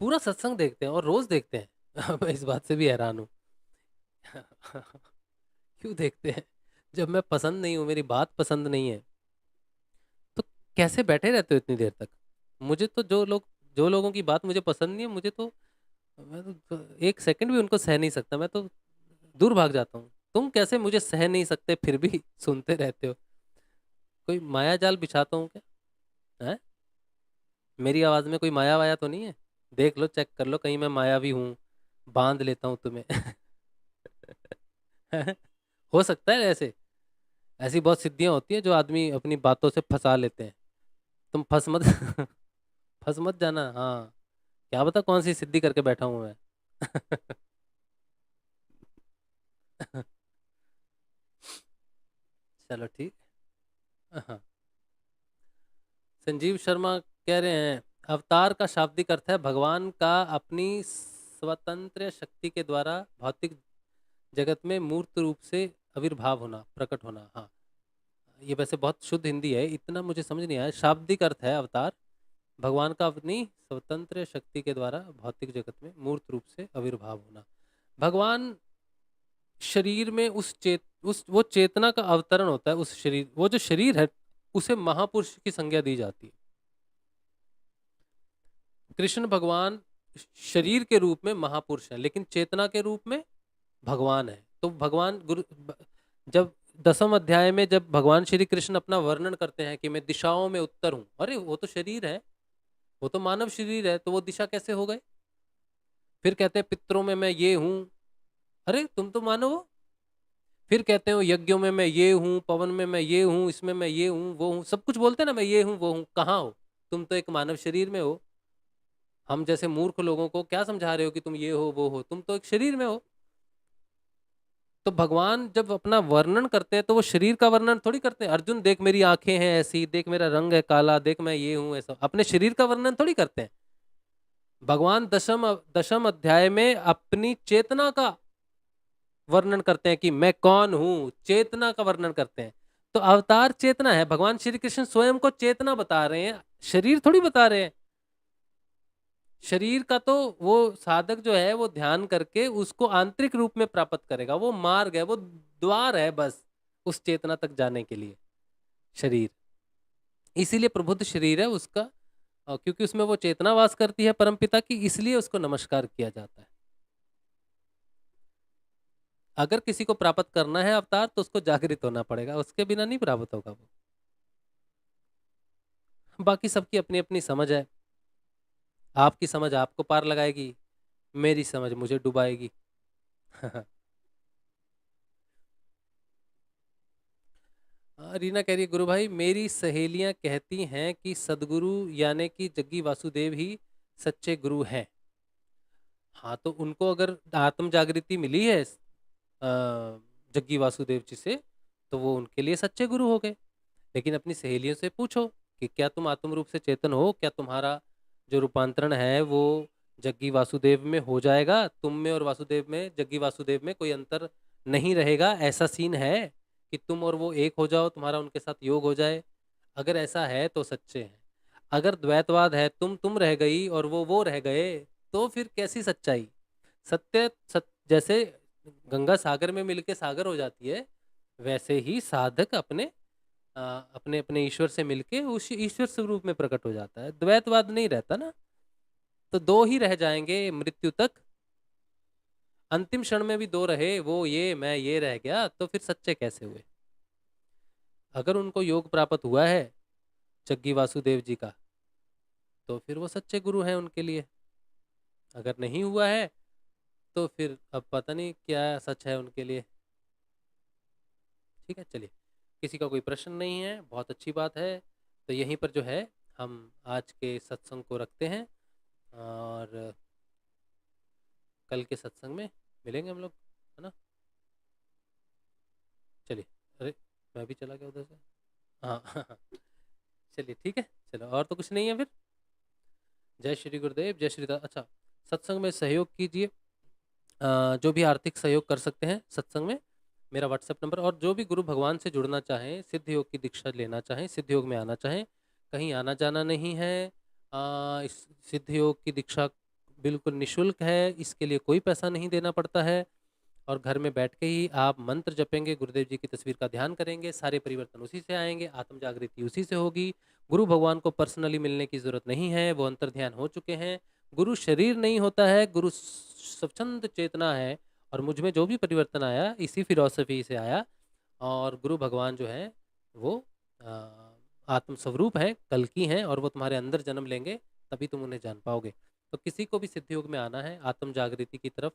पूरा सत्संग देखते हैं और रोज देखते हैं। मैं इस बात से भी हैरान हूँ। क्यों देखते हैं? जब मैं पसंद नहीं हूँ, मेरी बात पसंद नहीं है, तो कैसे बैठे रहते हो इतनी देर तक? मुझे तो जो लोगों की बात मुझे पसंद नहीं है, मैं तो एक सेकंड भी उनको सह नहीं सकता, मैं तो दूर भाग जाता हूँ। तुम कैसे मुझे सह नहीं सकते फिर भी सुनते रहते हो? कोई माया जाल बिछाता हूँ क्या है? मेरी आवाज में कोई माया वाया तो नहीं है? देख लो, चेक कर लो, कहीं मैं माया भी हूँ, बांध लेता हूँ तुम्हें। हो सकता है ऐसे, ऐसी बहुत सिद्धियां होती हैं जो आदमी अपनी बातों से फंसा लेते हैं। तुम फंस मत फंस मत जाना। हाँ, क्या पता कौन सी सिद्धि करके बैठा हूं मैं। चलो ठीक। हाँ, संजीव शर्मा कह रहे हैं अवतार का शाब्दिक अर्थ है भगवान का अपनी स्वतंत्र शक्ति के द्वारा भौतिक जगत में मूर्त रूप से आविर्भाव होना, प्रकट होना। हाँ, ये वैसे बहुत शुद्ध हिंदी है, इतना मुझे समझ नहीं आया। शाब्दिक अर्थ है अवतार भगवान का अपनी स्वतंत्र शक्ति के द्वारा भौतिक जगत में मूर्त रूप से आविर्भाव होना। भगवान शरीर में उस वो चेतना का अवतरण होता है। उस शरीर, वो जो शरीर है उसे महापुरुष की संज्ञा दी जाती है। कृष्ण भगवान शरीर के रूप में महापुरुष है, लेकिन चेतना के रूप में भगवान है। तो भगवान जब 10वें अध्याय में जब भगवान श्री कृष्ण अपना वर्णन करते हैं कि मैं दिशाओं में उत्तर हूं, अरे वो तो शरीर है, वो तो मानव शरीर है, तो वो दिशा कैसे हो गए? फिर कहते हैं पितरों में मैं ये हूं, अरे तुम तो मानव हो। फिर कहते हो यज्ञों में मैं ये हूँ, पवन में मैं ये हूँ, इसमें मैं ये हूँ, वो हूँ, सब कुछ बोलते हैं ना, मैं ये हूँ वो हूँ। कहाँ हो तुम? तो एक मानव शरीर में हो। हम जैसे मूर्ख लोगों को क्या समझा रहे हो कि तुम ये हो वो हो? तुम तो एक शरीर में हो। तो भगवान जब अपना वर्णन करते हैं तो वो शरीर का वर्णन थोड़ी करते हैं। अर्जुन देख मेरी आंखें हैं ऐसी, देख मेरा रंग है काला, देख मैं ये हूं ऐसा, अपने शरीर का वर्णन थोड़ी करते हैं। भगवान दशम दशम अध्याय में अपनी चेतना का वर्णन करते हैं कि मैं कौन हूं, चेतना का वर्णन करते हैं। तो अवतार चेतना है। भगवान श्री कृष्ण स्वयं को चेतना बता रहे हैं, शरीर थोड़ी बता रहे हैं। शरीर का तो वो साधक जो है वो ध्यान करके उसको आंतरिक रूप में प्राप्त करेगा। वो मार्ग है, वो द्वार है बस उस चेतना तक जाने के लिए, शरीर। इसीलिए प्रबुद्ध शरीर है उसका, क्योंकि उसमें वो चेतना वास करती है परमपिता की, इसलिए उसको नमस्कार किया जाता है। अगर किसी को प्राप्त करना है अवतार तो उसको जागृत होना पड़ेगा, उसके बिना नहीं प्राप्त होगा वो। बाकी सबकी अपनी अपनी समझ है। आपकी समझ आपको पार लगाएगी, मेरी समझ मुझे डुबाएगी। रीना कह रही है गुरु भाई मेरी सहेलियां कहती हैं कि सदगुरु यानी कि जग्गी वासुदेव ही सच्चे गुरु हैं। हाँ, तो उनको अगर आत्म जागृति मिली है जग्गी वासुदेव जी से, तो वो उनके लिए सच्चे गुरु हो गए। लेकिन अपनी सहेलियों से पूछो कि क्या तुम आत्म रूप से चेतन हो? क्या तुम्हारा जो रूपांतरण है वो जग्गी वासुदेव में हो जाएगा? तुम में और वासुदेव में, जग्गी वासुदेव में कोई अंतर नहीं रहेगा? ऐसा सीन है कि तुम और वो एक हो जाओ, तुम्हारा उनके साथ योग हो जाए? अगर ऐसा है तो सच्चे हैं। अगर द्वैतवाद है, तुम रह गई और वो रह गए, तो फिर कैसी सच्चाई? जैसे गंगा सागर में मिलके सागर हो जाती है, वैसे ही साधक अपने अपने अपने ईश्वर से मिलके उस ईश्वर स्वरूप में प्रकट हो जाता है। द्वैतवाद नहीं रहता ना। तो दो ही रह जाएंगे मृत्यु तक। अंतिम क्षण में भी दो रहे, वो ये मैं ये रह गया, तो फिर सच्चे कैसे हुए? अगर उनको योग प्राप्त हुआ है जग्गी वासुदेव जी का, तो फिर वो सच्चे गुरु हैं उनके लिए। अगर नहीं हुआ है तो फिर अब पता नहीं क्या सच है उनके लिए। ठीक है, चलिए। किसी का कोई प्रश्न नहीं है, बहुत अच्छी बात है। तो यहीं पर जो है हम आज के सत्संग को रखते हैं, और कल के सत्संग में मिलेंगे हम लोग, है ना? चलिए। अरे, मैं भी चला गया उधर से। हाँ हाँ। चलिए ठीक है, चलो, और तो कुछ नहीं है फिर। जय श्री गुरुदेव, जय श्री दास। अच्छा, सत्संग में सहयोग कीजिए। जो भी आर्थिक सहयोग कर सकते हैं सत्संग में, मेरा व्हाट्सएप नंबर। और जो भी गुरु भगवान से जुड़ना चाहें, सिद्ध योग की दीक्षा लेना चाहें, सिद्ध योग में आना चाहें, कहीं आना जाना नहीं है, इस सिद्ध योग की दीक्षा बिल्कुल निशुल्क है, इसके लिए कोई पैसा नहीं देना पड़ता है। और घर में बैठ के ही आप मंत्र जपेंगे, गुरुदेव जी की तस्वीर का ध्यान करेंगे, सारे परिवर्तन उसी से आएंगे, आत्म जागृति उसी से होगी। गुरु भगवान को पर्सनली मिलने की जरूरत नहीं है, वो अंतर ध्यान हो चुके हैं। गुरु शरीर नहीं होता है, गुरु स्वच्छंद चेतना है। और मुझ में जो भी परिवर्तन आया इसी फिलॉसफी से आया। और गुरु भगवान जो है वो आत्म स्वरूप है, कल की हैं, और वो तुम्हारे अंदर जन्म लेंगे, तभी तुम उन्हें जान पाओगे। तो किसी को भी सिद्ध योग में आना है, आत्म जागृति की तरफ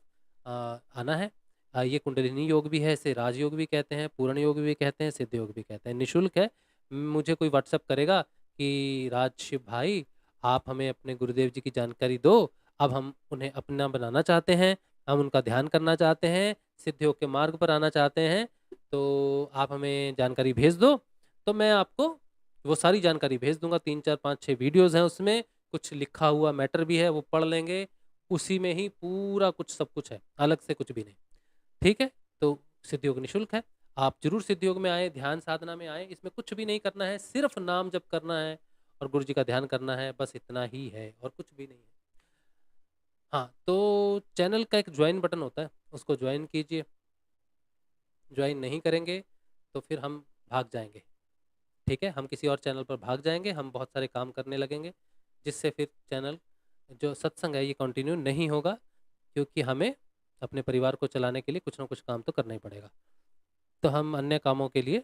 आना है। ये कुंडलिनी योग भी है, इसे राजयोग भी कहते हैं, पूर्ण योग भी कहते हैं, सिद्ध योग भी कहते हैं, निशुल्क है। मुझे कोई व्हाट्सअप करेगा कि राज शिव भाई आप हमें अपने गुरुदेव जी की जानकारी दो, अब हम उन्हें अपना बनाना चाहते हैं, हम उनका ध्यान करना चाहते हैं, सिद्ध योग के मार्ग पर आना चाहते हैं, तो आप हमें जानकारी भेज दो। तो मैं आपको वो सारी जानकारी भेज दूंगा। 3 4 5 6 वीडियोस हैं उसमें, कुछ लिखा हुआ मैटर भी है, वो पढ़ लेंगे। उसी में ही पूरा कुछ सब कुछ है, अलग से कुछ भी नहीं। ठीक है? तो सिद्ध योग निशुल्क है, आप जरूर सिद्ध योग में आए, ध्यान साधना में आए। इसमें कुछ भी नहीं करना है, सिर्फ नाम जप करना है और गुरु जी का ध्यान करना है, बस इतना ही है और कुछ भी नहीं है। हाँ, तो चैनल का एक ज्वाइन बटन होता है, उसको ज्वाइन कीजिए। ज्वाइन नहीं करेंगे तो फिर हम भाग जाएंगे। ठीक है, हम किसी और चैनल पर भाग जाएंगे, हम बहुत सारे काम करने लगेंगे, जिससे फिर चैनल जो सत्संग है ये कंटिन्यू नहीं होगा, क्योंकि हमें अपने परिवार को चलाने के लिए कुछ ना कुछ काम तो करना ही पड़ेगा। तो हम अन्य कामों के लिए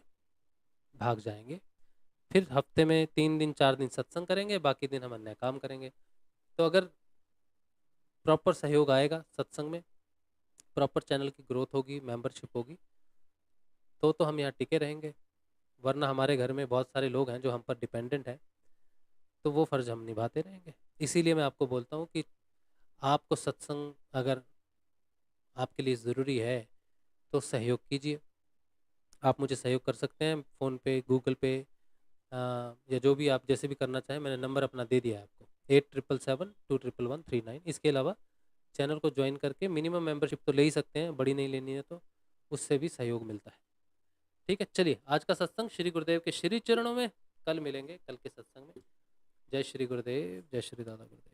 भाग जाएंगे। फिर हफ्ते में 3 दिन 4 दिन सत्संग करेंगे, बाकी दिन हम अन्य काम करेंगे। तो अगर प्रॉपर सहयोग आएगा सत्संग में, प्रॉपर चैनल की ग्रोथ होगी, मेंबरशिप होगी, तो हम यहाँ टिके रहेंगे, वरना हमारे घर में बहुत सारे लोग हैं जो हम पर डिपेंडेंट हैं, तो वो फ़र्ज़ हम निभाते रहेंगे। इसीलिए मैं आपको बोलता हूँ कि आपको सत्संग अगर आपके लिए ज़रूरी है तो सहयोग कीजिए। आप मुझे सहयोग कर सकते हैं फ़ोन पे, गूगल पे, या जो भी आप जैसे भी करना चाहें। मैंने नंबर अपना दे दिया है आपको, 8777211139। इसके अलावा चैनल को ज्वाइन करके मिनिमम मेंबरशिप तो ले ही सकते हैं, बड़ी नहीं लेनी है तो उससे भी सहयोग मिलता है। ठीक है, चलिए आज का सत्संग श्री गुरुदेव के श्री चरणों में, कल मिलेंगे कल के सत्संग में। जय श्री गुरुदेव, जय श्री दादा गुरुदेव।